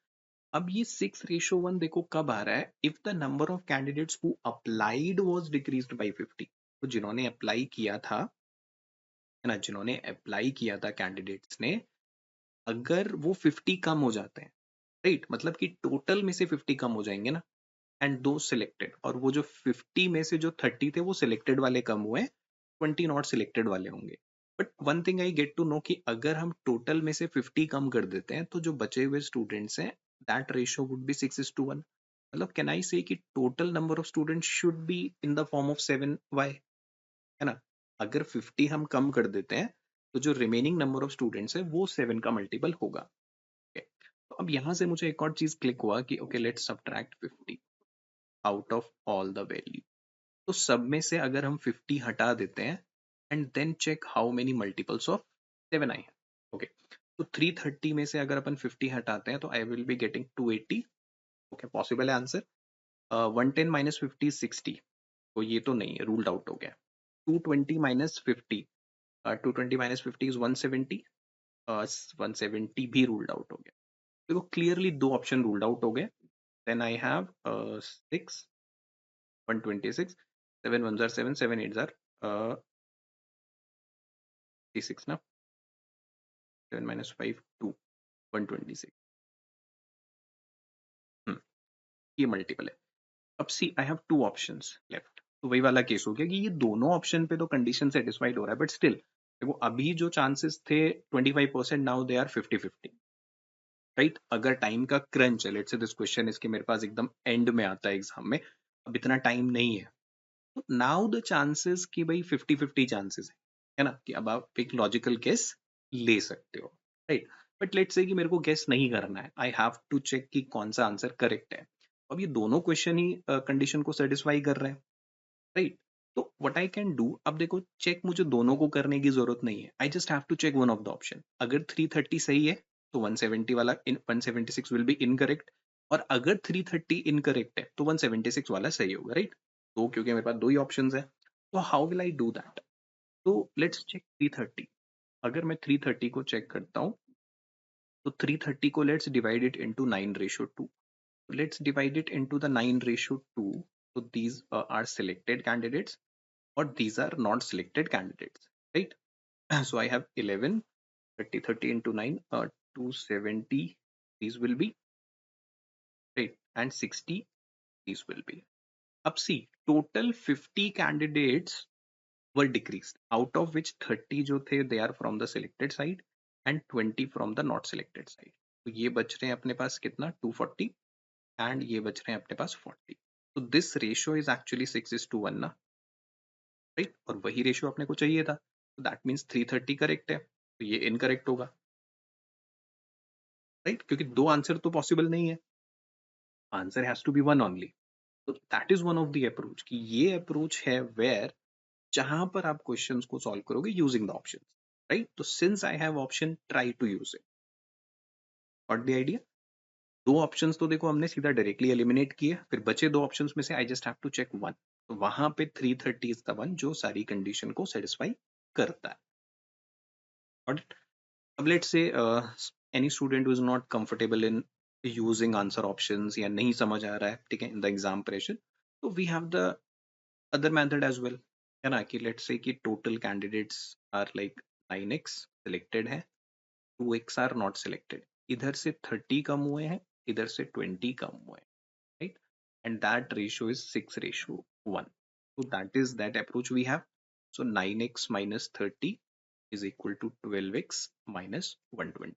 A: अब ये 6:1 देखो कब आ रहा है, if the number of candidates who applied was decreased by 50. तो जिन्होंने अप्लाई किया था, है ना, जिन्होंने अप्लाई किया था कैंडिडेट्स ने, अगर वो 50 कम हो जाते हैं, राइट, मतलब कि टोटल में से 50 कम हो जाएंगे ना, एंड दो सिलेक्टेड, और वो जो 50 में से जो 30 थे वो सिलेक्टेड वाले कम हुए, 20 नॉट सिलेक्टेड वाले होंगे. But one thing I get to know कि अगर हम टोटल में से 50 कम कर देते हैं तो जो बचे हुए स्टूडेंट्स हैं दैट रेशियो वुड बी 6:1. मतलब कैन आई से कि total number of students should be in the form of 7y, है ना. अगर 50 हम कम कर देते हैं तो जो रिमेनिंग नंबर ऑफ स्टूडेंट्स है वो 7 का मल्टीपल होगा. okay. तो अब यहां से मुझे एक और चीज क्लिक हुआ कि okay let's subtract 50 out of all the value. तो सब में से अगर हम 50 हटा देते हैं and then check how many multiples of 7 आई है. ओके, तो 330 में से अगर अपन 50 हटाते हैं तो I will be getting 280. Okay, possible है आंसर. 110 - 50 60, तो ये तो नहीं है, रूल्ड आउट हो गया. 220 - 50, 220 - 50 इज 170, 170 भी रूल्ड आउट हो गया. देखो क्लियरली दो ऑप्शन रूल्ड आउट हो गए. Then I have 6, 126, 7 1s are 7, 7 8s are 36 ना. 7 - 5 2, 126. ये मल्टीपल है. अब see I have two options left, तो वही वाला केस हो गया कि ये दोनों ऑप्शन पे तो कंडीशन सेटिस्फाइड हो रहा है, बट स्टिल देखो अभी जो चांसेस थे 25%, नाउ दे आर 50-50, राइट. अगर टाइम का क्रंच है, लेट्स से दिस क्वेश्चन इसके मेरे पास एकदम एंड में आता है एग्जाम में, अब इतना टाइम नहीं है, तो नाउ द चांसेस कि भाई 50-50 चांसेस है ना, कि अब आप एक लॉजिकल गेस ले सकते हो, राइट. बट लेट्स से कि मेरे को गेस नहीं करना है, आई हैव टू चेक कि कौन सा आंसर करेक्ट है. अब ये दोनों क्वेश्चन ही कंडीशन को सेटिस्फाई कर रहे हैं, राइट. तो व्हाट आई कैन डू, अब देखो चेक मुझे दोनों को करने की जरूरत नहीं है, I just have to check one of the option. अगर 330 सही है तो 170 वाला 176 विल बी इनकरेक्ट, और अगर 330 इनकरेक्ट है तो 176 वाला सही होगा, राइट. तो क्योंकि मेरे पास दो ही ऑप्शंस है, तो how will I do that. तो लेट्स चेक 330. अगर मैं 330 को चेक करता हूँ तो 330 को let's divide it into 9:2. Let's divide it into the 9:2. So these are selected candidates, or these are not selected candidates, right? So I have 11, 30 into 9, 270, these will be, right? And 60, these will be. Up see, total 50 candidates were decreased, out of which 30 जो थे they are from the selected side and 20 from the not selected side. तो ये बच रहे हैं अपने पास कितना, 240, and ये बच रहे हैं अपने पास 40. So this ratio is actually 6:1 ना, right? और वही रेशियो अपने को चाहिए था, so that means 330 करेक्ट है, तो ये इनकरेक्ट होगा, राइट? क्योंकि दो आंसर तो पॉसिबल नहीं है, answer has to be one only. तो that is one of the approach, कि ये अप्रोच है वेयर जहां पर आप क्वेश्चंस को सॉल्व करोगे यूजिंग द ऑप्शंस, राइट? तो since I have option, try to use it. What the idea? दो ऑप्शंस तो देखो हमने सीधा डायरेक्टली एलिमिनेट किए, फिर बचे दो ऑप्शंस में से I just have to check one. तो वहां पे 330 इज द वन जो सारी कंडीशन को सेटिस्फाई करता है. और अब let's say any student who is not comfortable in using answer options, या नहीं समझ आ रहा है, ठीक है, इन द एग्जाम प्रेशर, तो we have the other method as well, है ना, कि लेट्स से कि total candidates are like 9x selected है, 2x आर नॉट सिलेक्टेड, इधर से 30 कम हुए हैं, इधर से 20 कम हुए हैं, right? And that ratio is 6:1. So that is that approach we have. So 9x minus 30 is equal to 12x minus 120.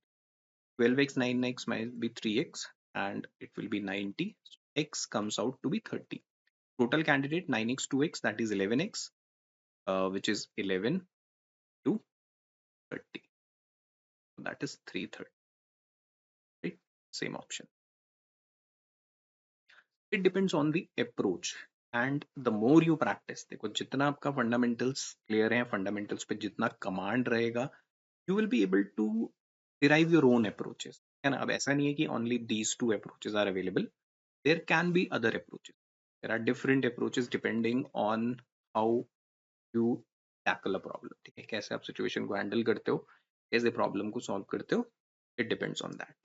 A: 12x 9x might be 3x, and it will be 90. So x comes out to be 30. Total candidate 9x 2x, that is 11x, which is 11 to 30. So that is 330, right? Same option. It depends on the approach and the more you practice. देखो जितना आपका fundamentals clear है, fundamentals पे जितना command रहेगा, you will be able to derive your own approaches, है ना? अब ऐसा नहीं है कि only these two approaches are available. There can be other approaches. There are different approaches depending on how you tackle a problem. ठीक है, कैसे आप situation को handle करते हो, कैसे problem को solve करते हो, it depends on that.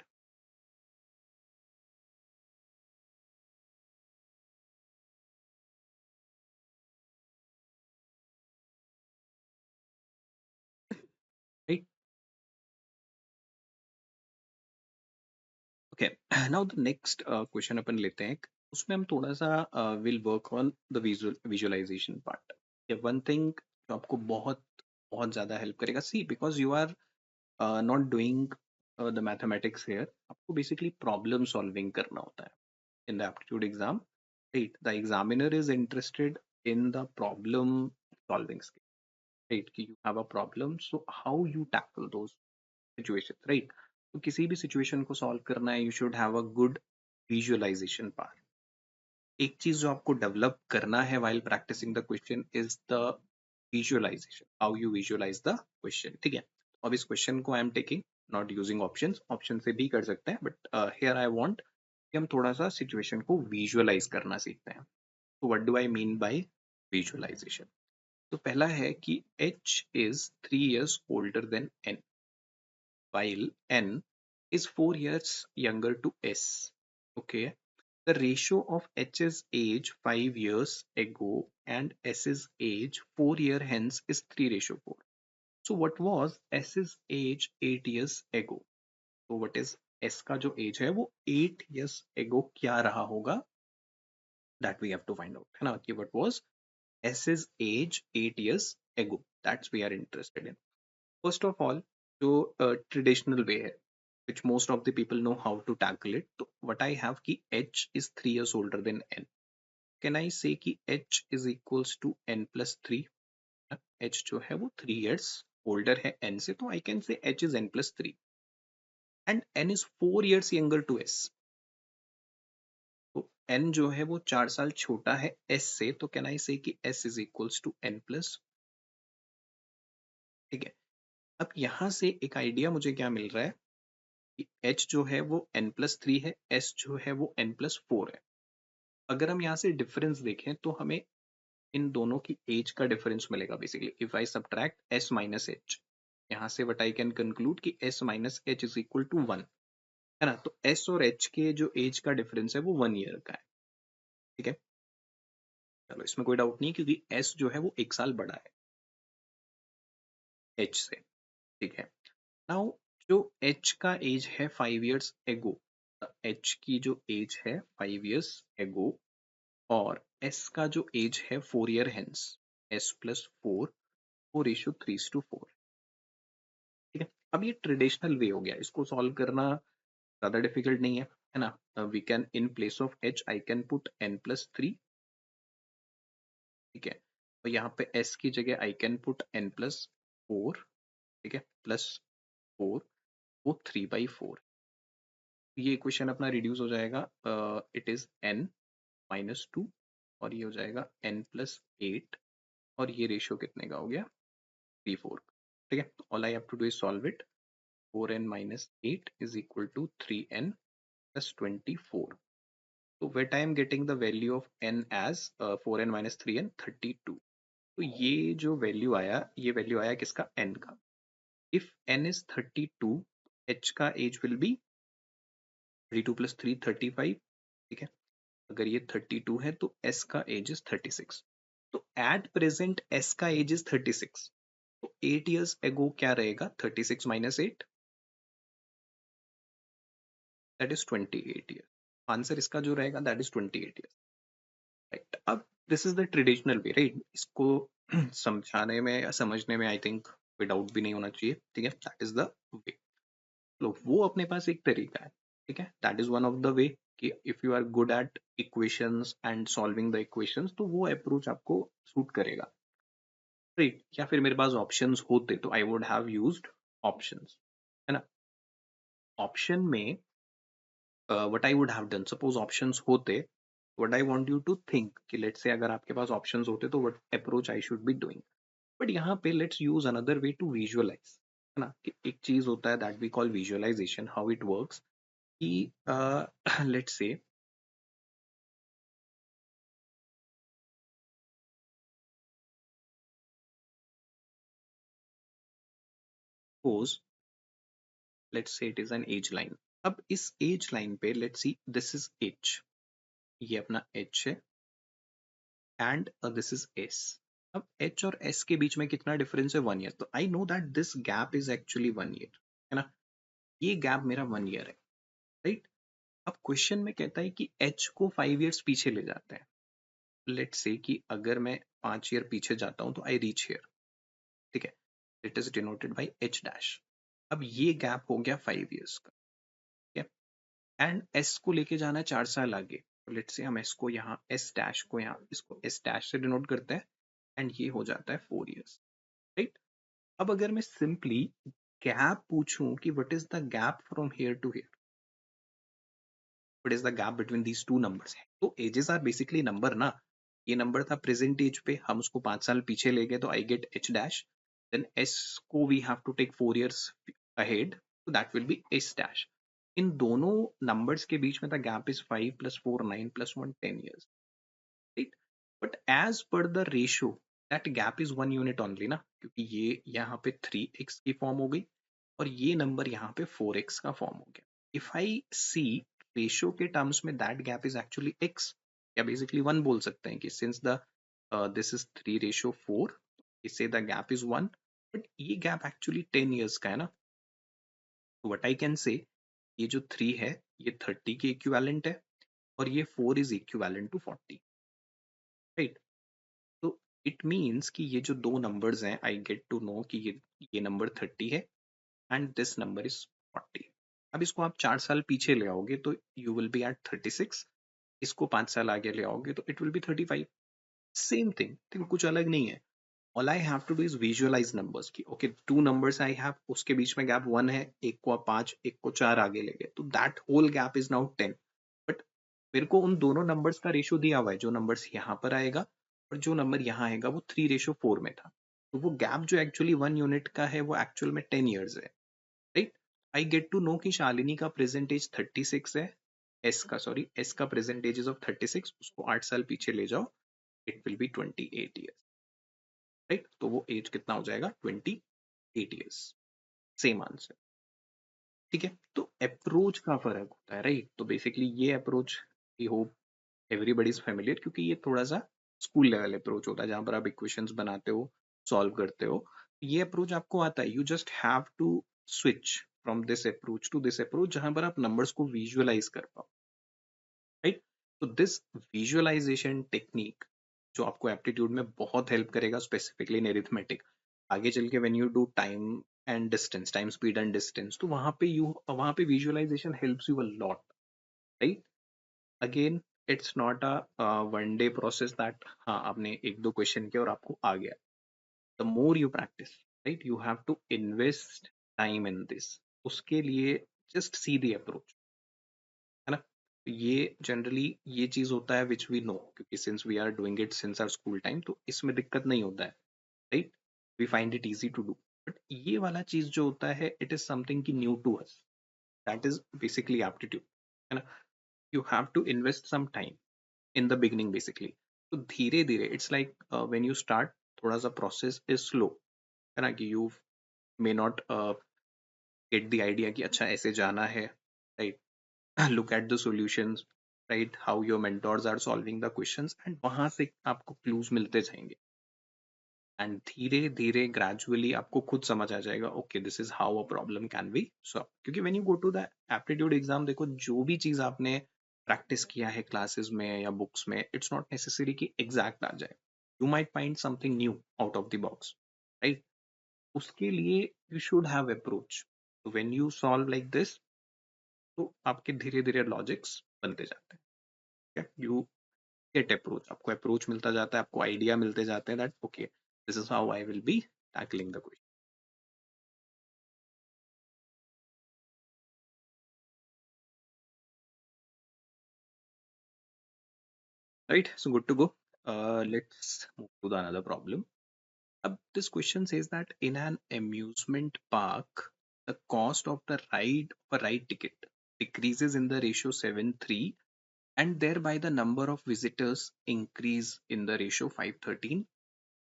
A: Right? Okay, now the next question अपन लेते हैं, उसमें हम थोड़ा सा will work on the visualization part. One thing जो आपको बहुत बहुत ज्यादा हेल्प करेगा, see because you are not doing the mathematics here, आपको बेसिकली प्रॉब्लम सॉल्विंग करना होता है in the aptitude exam, right? The examiner is interested in the problem solving skill, right? कि you have a problem, so how you tackle those situation, right? तो किसी भी situation को solve करना है, you should have a good visualisation part. एक चीज जो आपको डेवलप करना है while practising the question is the visualisation, how you visualise the question, ठीक है? अब इस क्वेश्चन को I am taking not using options, option से भी कर सकते हैं, बट हियर आई वांट कि हम थोड़ा सा सिचुएशन को विजुअलाइज करना सीखते हैं. तो what do I mean by visualisation? तो पहला है कि h is 3 years older than n, while n is 4 years younger to s. Okay, the ratio of h's age 5 years ago and s's age 4 year hence is 3:4. So what was s's age 8 years ago? So what is s का जो age है वो 8 years ago क्या रहा होगा, that we have to find out, है ना? कि what was s's age 8 years ago, that's we are interested in. First of all, जो ट्रेडिशनल वे है, which most of the people know how to tackle it. तो what I have कि h is 3 years older than n. Can I say कि h is equals to n plus 3? h जो है वो 3 years older है n से, तो I can say h is n plus 3. And n is 4 years younger to s. तो n जो है वो 4 साल छोटा है s से, तो can I say कि s is equals to n plus, ठीक है? अब यहाँ से एक आइडिया मुझे क्या मिल रहा है कि h जो है वो n प्लस 3 है, s जो है वो n प्लस 4 है. अगर हम यहाँ से डिफरेंस देखें तो हमें इन दोनों की एज का डिफरेंस मिलेगा. Basically if I subtract s minus h, यहाँ से व्हाट आई कैन कंक्लूड कि s minus h is equal to 1. है ना। तो एस और एच के जो एज का डिफरेंस है वो 1 ईयर का है। ठीक है, चलो इसमें कोई डाउट नहीं, क्योंकि एस जो है वो 1 साल बड़ा है एच से। ठीक है, नाउ जो एच का एज है 5 ईयर्स एगो, एच की जो एज है 5 ईयर्स एगो, और एस का जो एज है 4 ईयर हेंस, एस प्लस 4, वो रेशियो 3:4। ठीक है, अब ये ट्रेडिशनल वे हो गया, इसको सॉल्व करना ज्यादा डिफिकल्ट नहीं है ना। We can in place of H I can put n+3। ठीक है, तो यहाँ पे s की जगह आई कैन पुट n+4। ठीक है, +4, वो 3/4। ये इक्वेशन अपना रिड्यूस हो जाएगा, इट इज n-2, और ये हो जाएगा n+8, और ये रेशियो कितने का हो गया, 3:4। ठीक है, all I have to do is solve it. 4n-8 is equal to 3n+24। So where I am getting the value of n as 4n-3n 32। तो ये जो वैल्यू आया, ये वैल्यू आया किसका, n का। इफ n is 32, h का age will B 32 + 3 35। ठीक है, अगर ये 32 है तो s का एज इज 36। तो एट प्रेजेंट s का एज इज 36। तो 8 years ago क्या रहेगा, 36 - 8, दैट इज 28 ईयर। आंसर इसका जो रहेगा दैट इज 28 ईयर। राइट, अब this is the traditional way, right. इसको समझाने में या समझने में आई थिंक कोई डाउट भी नहीं होना चाहिए। ठीक है, दैट इज द वे। लो, वो अपने पास एक तरीका है। ठीक है, that is one of the way कि if you are good at equations and solving the equations, तो वो अप्रोच आपको सूट करेगा, राइट। या फिर मेरे पास ऑप्शंस होते तो I would have used options, है ना। ऑप्शन में what I would have done, suppose options होते, what I want you to think कि लेट्स से अगर आपके पास ऑप्शंस होते तो what approach I should be doing. But यहाँ पे let's use another way to visualize, है ना। कि एक चीज होता है that we call visualization, how it works कि let's say suppose, let's say it is an age line. अब इस एज लाइन पे let's see this is H, ये अपना एच है, एंड दिस इज एस। अब एच और एस के बीच में कितना डिफरेंस है, 1 ईयर। तो I know that this gap is actually 1 year, है ना। ये गैप मेरा 1 ईयर है, राइट। अब क्वेश्चन में कहता है कि एच को 5 ईयर्स पीछे ले जाते हैं। लेट्स से कि अगर मैं 5 ईयर पीछे जाता हूं तो आई रीच हियर। ठीक है, it is denoted by H dash. अब ये गैप हो गया 5 ईयर्स का। ठीक है, एंड एस को लेके जाना है 4 साल आगे। तो लेट्स से हम एस को यहाँ एस डैश को यहाँ इसको एस डैश से डिनोट करते हैं, एंड ये हो जाता है 4 ईयर्स, राइट। अब अगर मैं सिंपली गैप पूछूं कि what is the gap from here to here, what is the gap between these two numbers, तो एजेस आर बेसिकली नंबर ना। ये नंबर था प्रेजेंट एज पे, हम उसको 5 साल पीछे ले गए, तो I get H dash. Then S को we have to take 4 years ahead, तो that will be S dash. इन दोनों नंबर्स के बीच में the gap is 5 + 4 9 + 1 10 years, right. But as per the ratio that gap is 1 unit only ना, क्योंकि ये यहाँ पे 3x की फॉर्म हो गई, और ये नंबर यहाँ पे 4x का फॉर्म हो गया। इफ आई सी रेशियो के टर्म्स में that gap is actually x, या बेसिकली 1 बोल सकते हैं कि सिंस द दिस इज 3:4, इससे द गैप इज 1। बट ये गैप एक्चुअली 10 ईयर्स का है ना। तो व्हाट आई कैन से, ये जो 3 है ये 30 के इक्विवेलेंट है, और ये 4 इज इक्विवेलेंट टू 40, राइट। तो इट मीन्स कि ये जो दो नंबर्स हैं, आई गेट टू नो कि ये नंबर 30 है एंड दिस नंबर इज 40। अब इसको आप 4 साल पीछे ले आओगे तो यू विल बी एट 36, इसको 5 साल आगे ले आओगे तो it will be 35। Same thing, ठीक, कुछ अलग नहीं है। All I have to do is visualize numbers की okay, two numbers I have, उसके बीच में गैप 1 है, एक को आप 5 एक को 4 आगे ले गए, तो that whole gap is now 10। But मेरे को उन दोनों नंबर्स का रेशियो दिया हुआ है, जो नंबर्स यहाँ पर आएगा और जो नंबर यहाँ आएगा वो 3:4 में था। तो वो गैप जो एक्चुअली 1 यूनिट का है वो एक्चुअल में 10 ईयर्स है, right. I get to know कि शालिनी का प्रेजेंटेज 36 है, एस का प्रेजेंटेज ऑफ 36, उसको 8 साल पीछे ले जाओ, it will B 28 years, right. तो वो एज कितना हो जाएगा, 28 ईयर्स। Same answer. ठीक है, तो अप्रोच का फर्क होता है, राइट? तो बेसिकली ये approach, I hope everybody is familiar, क्योंकि ये थोड़ा सा स्कूल लेवल अप्रोच होता है जहां पर आप इक्वेशंस बनाते हो, सॉल्व करते हो। ये अप्रोच आपको आता है, you just have to switch from this approach to this approach जहां पर आप नंबर्स को विजुअलाइज कर पाओ, राइट? तो दिस विजुअलाइजेशन टेक्निक जो आपको एप्टीट्यूड में बहुत हेल्प करेगा, स्पेसिफिकली इन एरिथमेटिक। आगे चल के when you do time and distance, time speed and distance, तो वहां पे visualisation helps you a lot, right? Again, it's not a one day process that हाँ आपने एक दो क्वेश्चन किया और आपको आ गया। The more you practise, right, you have to invest time in this. उसके लिए जस्ट सी द अप्रोच, है ना? तो ये जनरली ये चीज होता है विच वी नो, क्योंकि since we are doing it since our school time, तो इसमें दिक्कत नहीं होता है, right? We find it easy to do. But ये वाला चीज जो होता है, इट इज समथिंग की new to us, that is basically aptitude, है ना? You have to invest some time in the beginning basically. तो धीरे धीरे it's like when you start, थोड़ा सा प्रोसेस इज स्लो, है ना? कि you may not get the idea कि अच्छा ऐसे जाना है, right? look at the solutions, right, how your mentors are solving the questions, and वहां से आपको क्लूज मिलते जाएंगे, एंड धीरे धीरे ग्रेजुअली आपको खुद समझ आ जाएगा, okay this is how a problem can be solve. क्योंकि when you go to the aptitude exam, देखो जो भी चीज आपने प्रैक्टिस किया है क्लासेस में या बुक्स में, इट्स नॉट नेसेसरी कि एग्जैक्ट आ जाए, you might find something new out of the box, right? उसके लिए यू शुड हैव अप्रोच। तो when you solve like this, तो आपके धीरे धीरे लॉजिक्स बनते जाते हैं, यू गेट अप्रोच, आपको अप्रोच मिलता जाता है, आपको आइडिया मिलते जाते हैं that okay this is how I will be tackling the question, right? So good to go. Let's move to the another problem. This question says that in an amusement park, the cost of the ride ticket decreases in the ratio 7:3, and thereby the number of visitors increase in the ratio 5:13.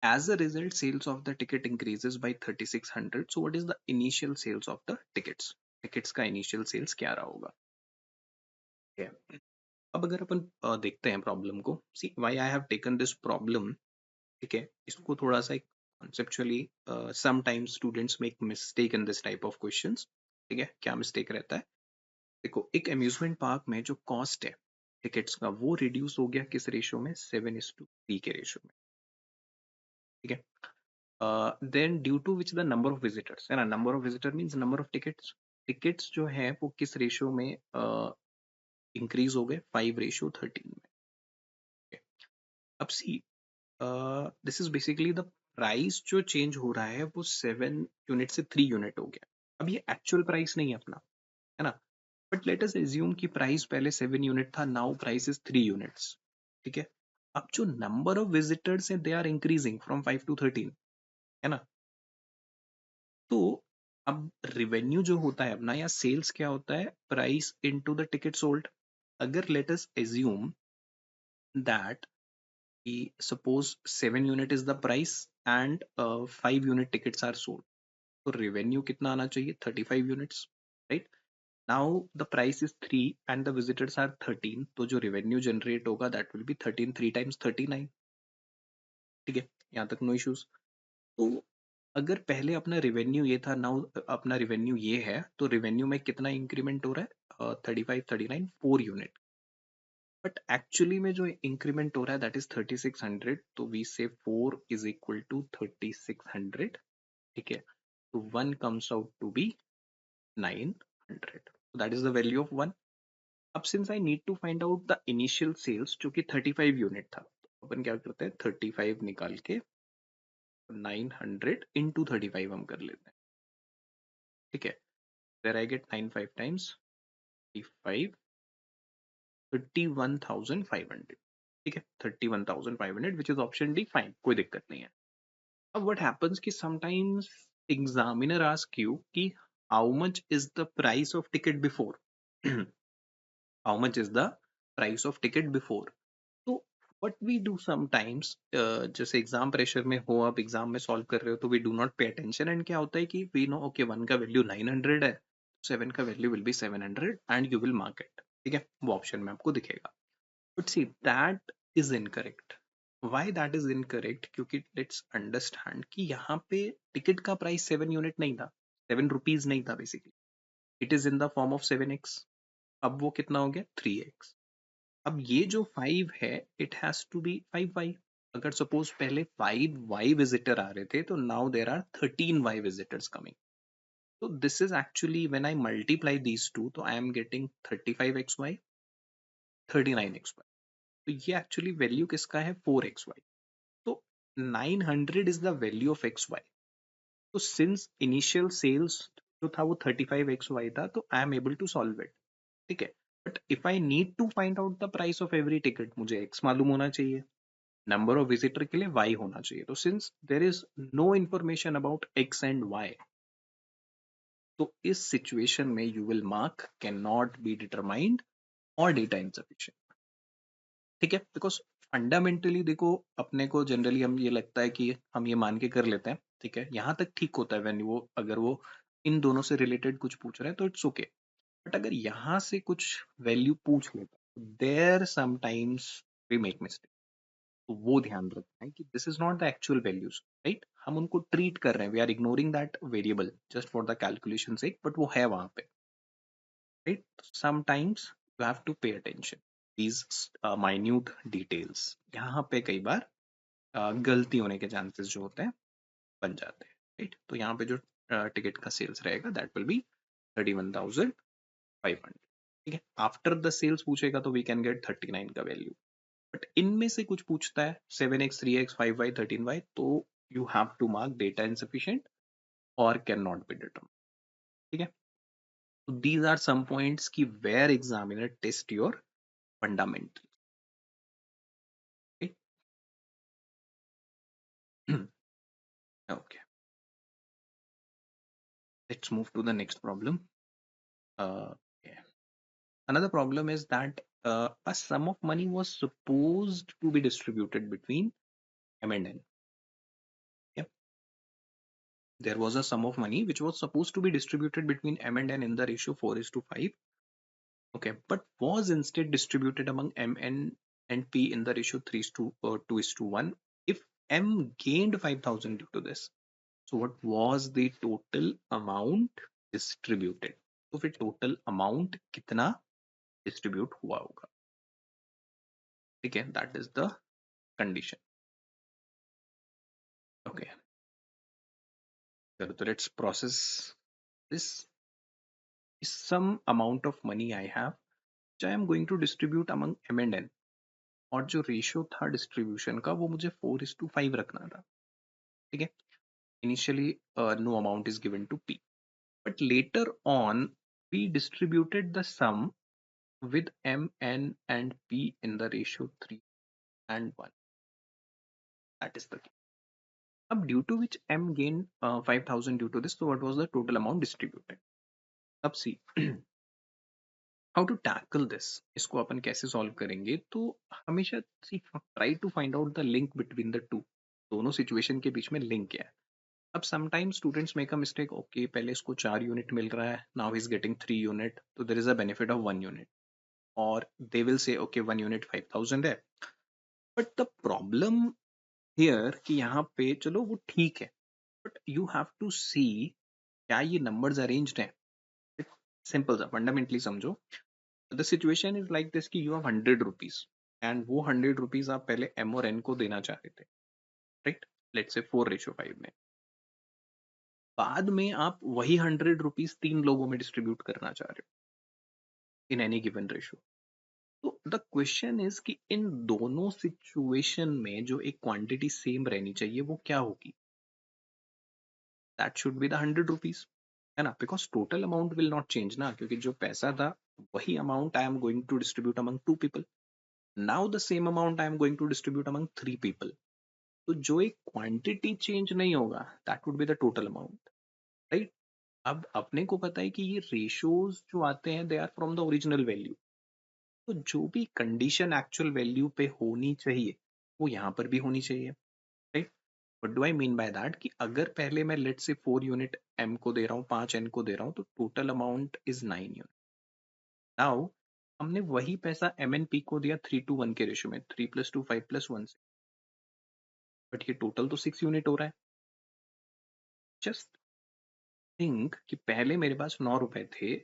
A: As a result, sales of the ticket increases by 3600. So what is the initial sales of the tickets? Tickets का initial sales क्या रहा होगा? Okay. अब अगर अपन देखते हैं problem को, see why I have taken this problem, ठीक है? इसको थोड़ा सा एक conceptually, sometimes students make mistake in this type of questions, ठीक है? क्या मिस्टेक रहता है? देखो, एक अम्यूजमेंट पार्क में जो कॉस्ट है टिकट्स का, वो रिड्यूस हो गया किस रेशियो में? 7:3 के रेशियो में, ठीक है? Then due to which the number of visitors, है ना? Number of visitor means number of tickets. Tickets जो है वो किस रेशियो में इंक्रीज हो गए? 5:13 में। Okay. अब see, this is basically the price जो चेंज हो रहा है वो 7 यूनिट से 3 यूनिट हो गया। अब ये एक्चुअल प्राइस नहीं है अपना, है ना? बट लेट अस एज्यूम कि प्राइस पहले 7 यूनिट था, नाउ प्राइस इज 3 यूनिट्स, ठीक है? अब जो नंबर ऑफ विजिटर्स है, they are increasing from 5 to 13, है ना? तो अब रिवेन्यू जो होता है अपना, या सेल्स क्या होता है? Price into the ticket sold. अगर let us assume that suppose 7 unit is the price and 5 unit tickets are sold, तो revenue कितना आना चाहिए? 35 units, right? Now the price is 3 and the visitors are 13, तो जो revenue generate होगा that will be 13, 3 times 39, ठीक है? यहाँ तक नो इश्यूज। तो अगर पहले अपना रेवेन्यू ये था, नाउ अपना रेवेन्यू ये है, तो रेवेन्यू में कितना इंक्रीमेंट हो रहा है? 35, 39, 4 यूनिट। बट एक्चुअली में जो इंक्रीमेंट हो रहा है दैट इज 3600, तो वी से 4 इज इक्वल टू 3600, ठीक है? तो 1 comes out to be 900, that is the value of 1। अब since I need to find out the initial sales जो कि 35 यूनिट था, तो अपन क्या करते हैं? 35 निकाल के 900 इंटू 35 हम कर लेते हैं, ठीक है? देयर आई गेट 9 5 टाइम्स 35, 31,500, ठीक है? 31,500 which is option D, fine, कोई दिक्कत नहीं है। अब व्हाट हैपेंस कि समटाइम्स एग्जामिनर आस्क यू कि how much is the price of ticket before, how much is the price of ticket before. तो व्हाट वी डू समटाइम्स, जैसे exam pressure में हो, आप एग्जाम में सॉल्व कर रहे हो, तो we do not pay attention, and क्या होता है कि वी नो ओके 1 का वैल्यू 900 है, 7 का value will be 700 and you will mark it, ठीक है, वो ऑप्शन में आपको दिखेगा। But see that is incorrect. Why that is incorrect? क्योंकि लेट्स अंडरस्टैंड कि यहाँ पे टिकट का प्राइस 7 यूनिट नहीं था, 7 रुपीज नहीं था basically, it is in the form of 7x। अब वो कितना हो गया? 3x। अब ये जो 5 है it has to B 5y। अगर सपोज पहले 5y विजिटर आ रहे थे तो now there are 13y visitors coming. तो this is actually when I multiply these two तो I am getting 35xy, 39xy। तो ये एक्चुअली वैल्यू किसका है? 4xy। तो 900 is the value of xy। तो सिंस इनिशियल सेल्स जो था वो 35xy था तो I am able to solve it, ठीक है। But if I need to find out the price of every ticket, मुझे x मालूम होना चाहिए, नंबर ऑफ विजिटर के लिए y होना चाहिए। तो since there is no information about x and y, तो इस सिचुएशन में you will mark can not be determined और डेटा इनसफिशिएंट, ठीक है। बिकॉज फंडामेंटली देखो, अपने को जनरली हम ये लगता है कि हम ये मान के कर लेते हैं, ठीक है, यहाँ तक ठीक होता है व्हेन वो अगर वो इन दोनों से रिलेटेड कुछ पूछ रहे हैं तो इट्स ओके। बट अगर यहाँ से कुछ वैल्यू पूछ लेता है there sometimes we make mistake. तो वो ध्यान रखना है कि this is not the actual values, right. हम उनको ट्रीट कर रहे हैं, we are ignoring that variable just for the calculation sake, but वो है वहां पे, right. Sometimes you have to pay attention these minute details. यहाँ पे कई बार गलती होने के चांसेस जो होते हैं बन जाते हैं, राइट। तो यहाँ पे जो टिकट का सेल्स रहेगा दैट विल बी 31,500, ठीक है। आफ्टर द सेल्स पूछेगा तो वी कैन गेट 39 का वैल्यू। बट इनमें से कुछ पूछता है 7x 3x 5y 13y, तो you have to mark data insufficient और कैन नॉट बी डिटरमाइंड, ठीक है। तो दीज आर सम पॉइंट्स की where examiner test your fundamental, okay. Let's move to the next problem. Yeah. Another problem is that a sum of money was supposed to be distributed between M and N. Yep. There was a sum of money which was supposed to be distributed between M and N in the ratio 4:5. Okay, but was instead distributed among M and P in the ratio 2:1. If M gained 5,000 due to this, so what was the total amount distributed? तो फिर total amount कितना distribute हुआ होगा, ठीक है, that is the condition. Okay, so let's process this. Some amount of money I have which I am going to distribute among M and N, और जो ratio था डिस्ट्रीब्यूशन का वो मुझे 4:5 रखना था, ठीक है। Initially no amount is given to P, but later on we distributed the sum with M, N and P in the ratio 3:1. That is the case. अब due to which M gained 5,000 due to this, so what was the total amount distributed? अब see how to tackle this, इसको अपन कैसे solve करेंगे? तो हमेशा try to find out the link between the two, दोनों situation के बीच में लिंक क्या है। अब sometimes students make a mistake, okay पहले इसको 4 यूनिट मिल रहा है, नाउ इज गेटिंग 3 यूनिट, तो there is a benefit of 1 unit, और they will say okay 1 unit 5,000 है। बट द प्रॉब्लम हियर कि यहाँ पे चलो वो ठीक है, बट यू हैव टू सी क्या ये नंबर्स अरेंज्ड हैं। सिंपल सा फंडामेंटली समझो, the situation is like this कि यू हैव 100 रुपीज एंड वो 100 रुपीज आप पहले एम और एन को देना चाह रहे थे, राइट, लेट्स से 4:5 में। बाद में आप वही 100 रुपीज 3 लोगों में डिस्ट्रीब्यूट करना चाह रहे हो इन एनी गिवन रेशियो। तो द क्वेश्चन इज कि इन दोनों सिचुएशन में जो एक क्वांटिटी सेम रहनी चाहिए वो क्या होगी? That should be the 100 rupees, है ना, because total amount will not change ना, क्योंकि जो पैसा था वही amount I am going to distribute among 2 people. Now the same amount I am going to distribute among 3 people. तो जो एक क्वांटिटी चेंज नहीं होगा that would be the total amount, right. अब अपने को पता है कि ये रेशियोज जो आते हैं they are from the original value, तो जो भी कंडीशन एक्चुअल वैल्यू पे होनी चाहिए वो यहाँ पर भी होनी चाहिए, right. What do I mean by that कि अगर पहले मैं लेट से 4 यूनिट m को दे रहा हूँ, 5 n को दे रहा हूँ, तो total amount is 9 unit. Now हमने वही पैसा m एन p को दिया 3:1 के रेशियो में, 3 + 2 5 + 1 से, बट ये टोटल तो 6 यूनिट हो रहा है। जस्ट थिंक कि पहले मेरे पास 9 रुपए थे,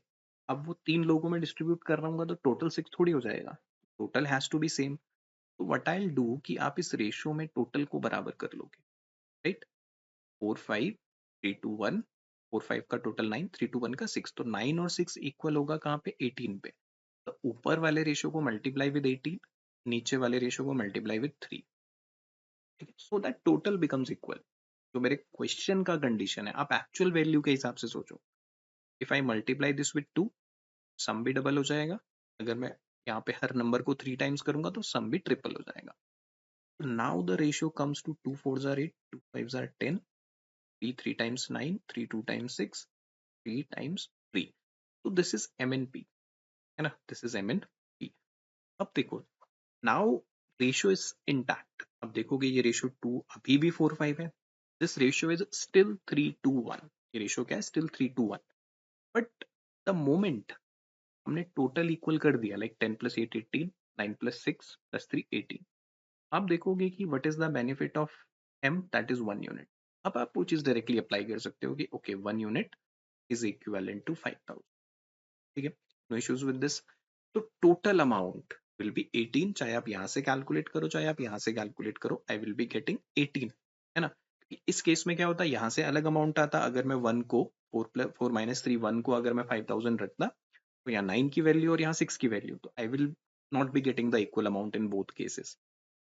A: अब वो 3 लोगों में डिस्ट्रीब्यूट कर रहा हूँ तो टोटल 6 थोड़ी हो जाएगा, total has to be same. तो व्हाट आई विल डू कि आप इस रेशियो में टोटल को बराबर कर लोगे, राइट। 4 5 3 2 1, 4 5 का टोटल 9, 3 2 1 का 6, तो 9 और 6 इक्वल होगा कहाँ पे, 18 पे। तो ऊपर वाले रेशियो को मल्टीप्लाई विद 18, नीचे वाले रेशियो को मल्टीप्लाई विद 3, ठीक है, so that total becomes equal. जो मेरे क्वेश्चन का कंडीशन है, आप एक्चुअल वैल्यू के हिसाब से सोचो। If I multiply this with 2, सम भी डबल हो जाएगा। अगर मैं यहाँ पे हर नंबर को 3 टाइम्स करूंगा तो सम भी ट्रिपल हो जाएगा। Now the ratio comes to 2 4s are 8, 2 5s are 10, 3 3 times 9, 3 2 times 6, 3 times 3. So this is MNP, है ना, this is MNP। अब देखो, नाउ रेशियो इज इंटैक्ट। अब देखोगे ये रेशियो 2 अभी भी 4 5 है, दिस रेशियो इज स्टिल 3 2 1। ये रेशियो क्या है, स्टिल 3 2 1। बट द मोमेंट हमने टोटल इक्वल कर दिया, लाइक 10 + 8 18, 9 + 6 + 3 18, आप देखोगे कि what is the benefit of m, that is 1 unit. अब आप वो चीज डायरेक्टली अप्लाई कर सकते हो कि okay 1 unit is equivalent to 5000, ठीक है, नो इश्यूज विद दिस। तो टोटल अमाउंट विल बी 18, चाहे आप यहाँ से कैलकुलेट करो चाहे आप यहाँ से कैलकुलेट करो, आई विल बी गेटिंग 18, है ना। इस केस में क्या होता है, यहाँ से अलग अमाउंट आता, अगर मैं 1 को 4 - 3 1 को अगर मैं 5000 रखता, तो यहाँ 9 की वैल्यू और यहाँ 6 की वैल्यू, तो I will not be getting the equal amount in both cases.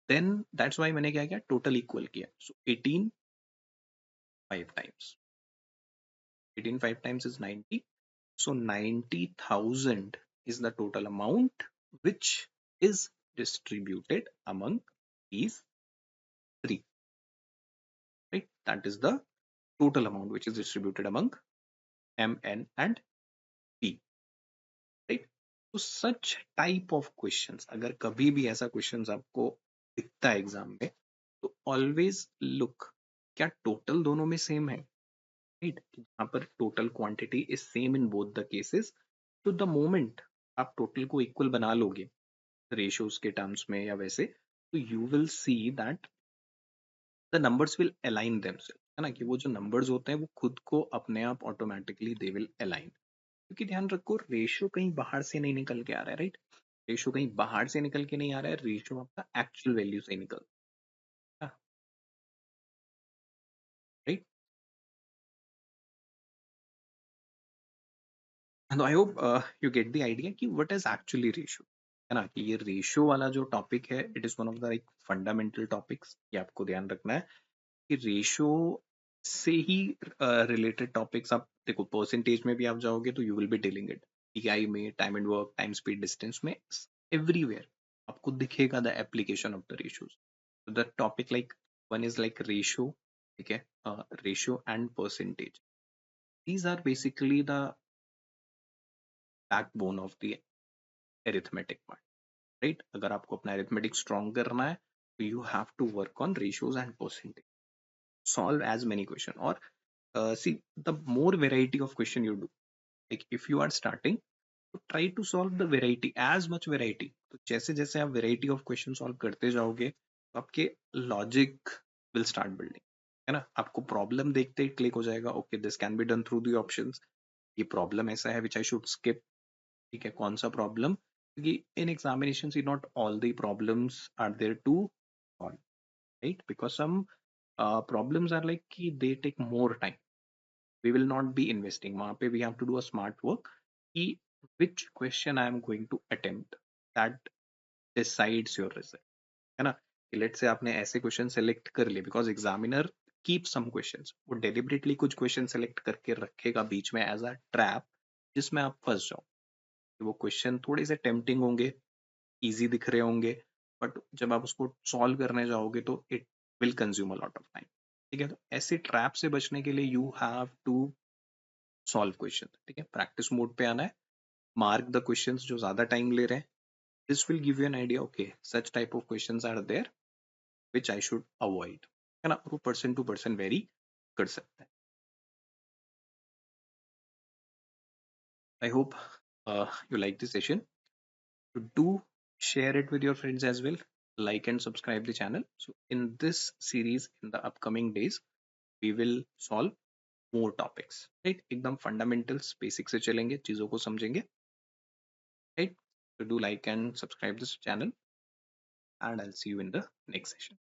A: Then that's why मैंने क्या किया, टोटल इक्वल किया। So 18 5 times, 18 5 times is 90. So 90,000 is the total amount which is distributed among these three, right? That is the total amount which is distributed among M, N and P, right? तो such type of questions, अगर कभी भी ऐसा questions आपको दिखता है exam में, तो always look क्या टोटल दोनों में सेम है, राइट। यहाँ पर total quantity is same in both the cases. तो द मोमेंट आप टोटल को इक्वल बना लोगे रेशियोज के टर्म्स में या वैसे, तो you will see that the numbers will align themself, है ना, कि वो जो नंबर्स होते हैं वो खुद को अपने आप ऑटोमेटिकली दे विल अलाइन। क्योंकि ध्यान रखो रेशियो कहीं बाहर से नहीं निकल के आ रहा है, राइट। रेशियो कहीं बाहर से निकल के नहीं आ रहा है, रेशियो आपका एक्चुअल वैल्यू से निकल, राइट। तो I hope you get the idea कि व्हाट इज एक्चुअली रेशियो, है ना। कि ये रेशियो वाला जो टॉपिक है, it is one of the like fundamental topics, ये आपको ध्यान रखना है कि रेशियो से ही रिलेटेड टॉपिक्स आप देखो, परसेंटेज में भी आप जाओगे तो you will be dealing it, TI में, time and work, time speed distance में, एवरीवेयर आपको दिखेगा the application of the ratios. The topic like one is like ratio, ठीक है, ratio and percentage, these are basically the backbone of the arithmetic part, right? अगर आपको अपना arithmetic strong करना है, तो you have to work on ratios and percentage, solve as many question, or see the more variety of question you do, like if you are starting, तो try to solve the variety, as much variety। तो जैसे जैसे आप variety of question solve करते जाओगे, तो आपके logic will start building, है ना। आपको problem देखते ही click हो जाएगा, okay this can be done through the options, ये problem ऐसा है which I should skip, ठीक है, कौन सा प्रॉब्लम, क्योंकि in examination see not all the problems are there to solve, right, because some problems are like कि they take more time, we will not be investing, वहां पे we have to do a smart work कि which question I am going to attempt, that decides your result, है ना। Late से आपने ऐसे question select कर लिए, because examiner keep some questions, वो डेलिबरेटली कुछ क्वेश्चन सेलेक्ट करके रखेगा बीच में एज अ ट्रैप, जिसमें आप फंस जाओ। वो क्वेश्चन थोड़े से टेम्पटिंग होंगे, इजी दिख रहे होंगे, बट जब आप उसको सॉल्व करने जाओगे तो it will consume a lot of time, ठीक है। तो ऐसे ट्रैप से बचने के लिए you have to solve question, ठीक है, प्रैक्टिस मोड पे आना है, मार्क द क्वेश्चंस जो ज्यादा टाइम ले रहे हैं, this will give you an idea, okay such type of questions are there which I should avoid, है ना, वो पर्सन टू पर्सन वेरी कर सकता है. I hope you like this session. So do share it with your friends as well. Like and subscribe the channel. So in this series, in the upcoming days, we will solve more topics. Right? एकदम fundamentals, basic से चलेंगे, चीजों को समझेंगे. Right? So do like and subscribe this channel, and I'll see you in the next session.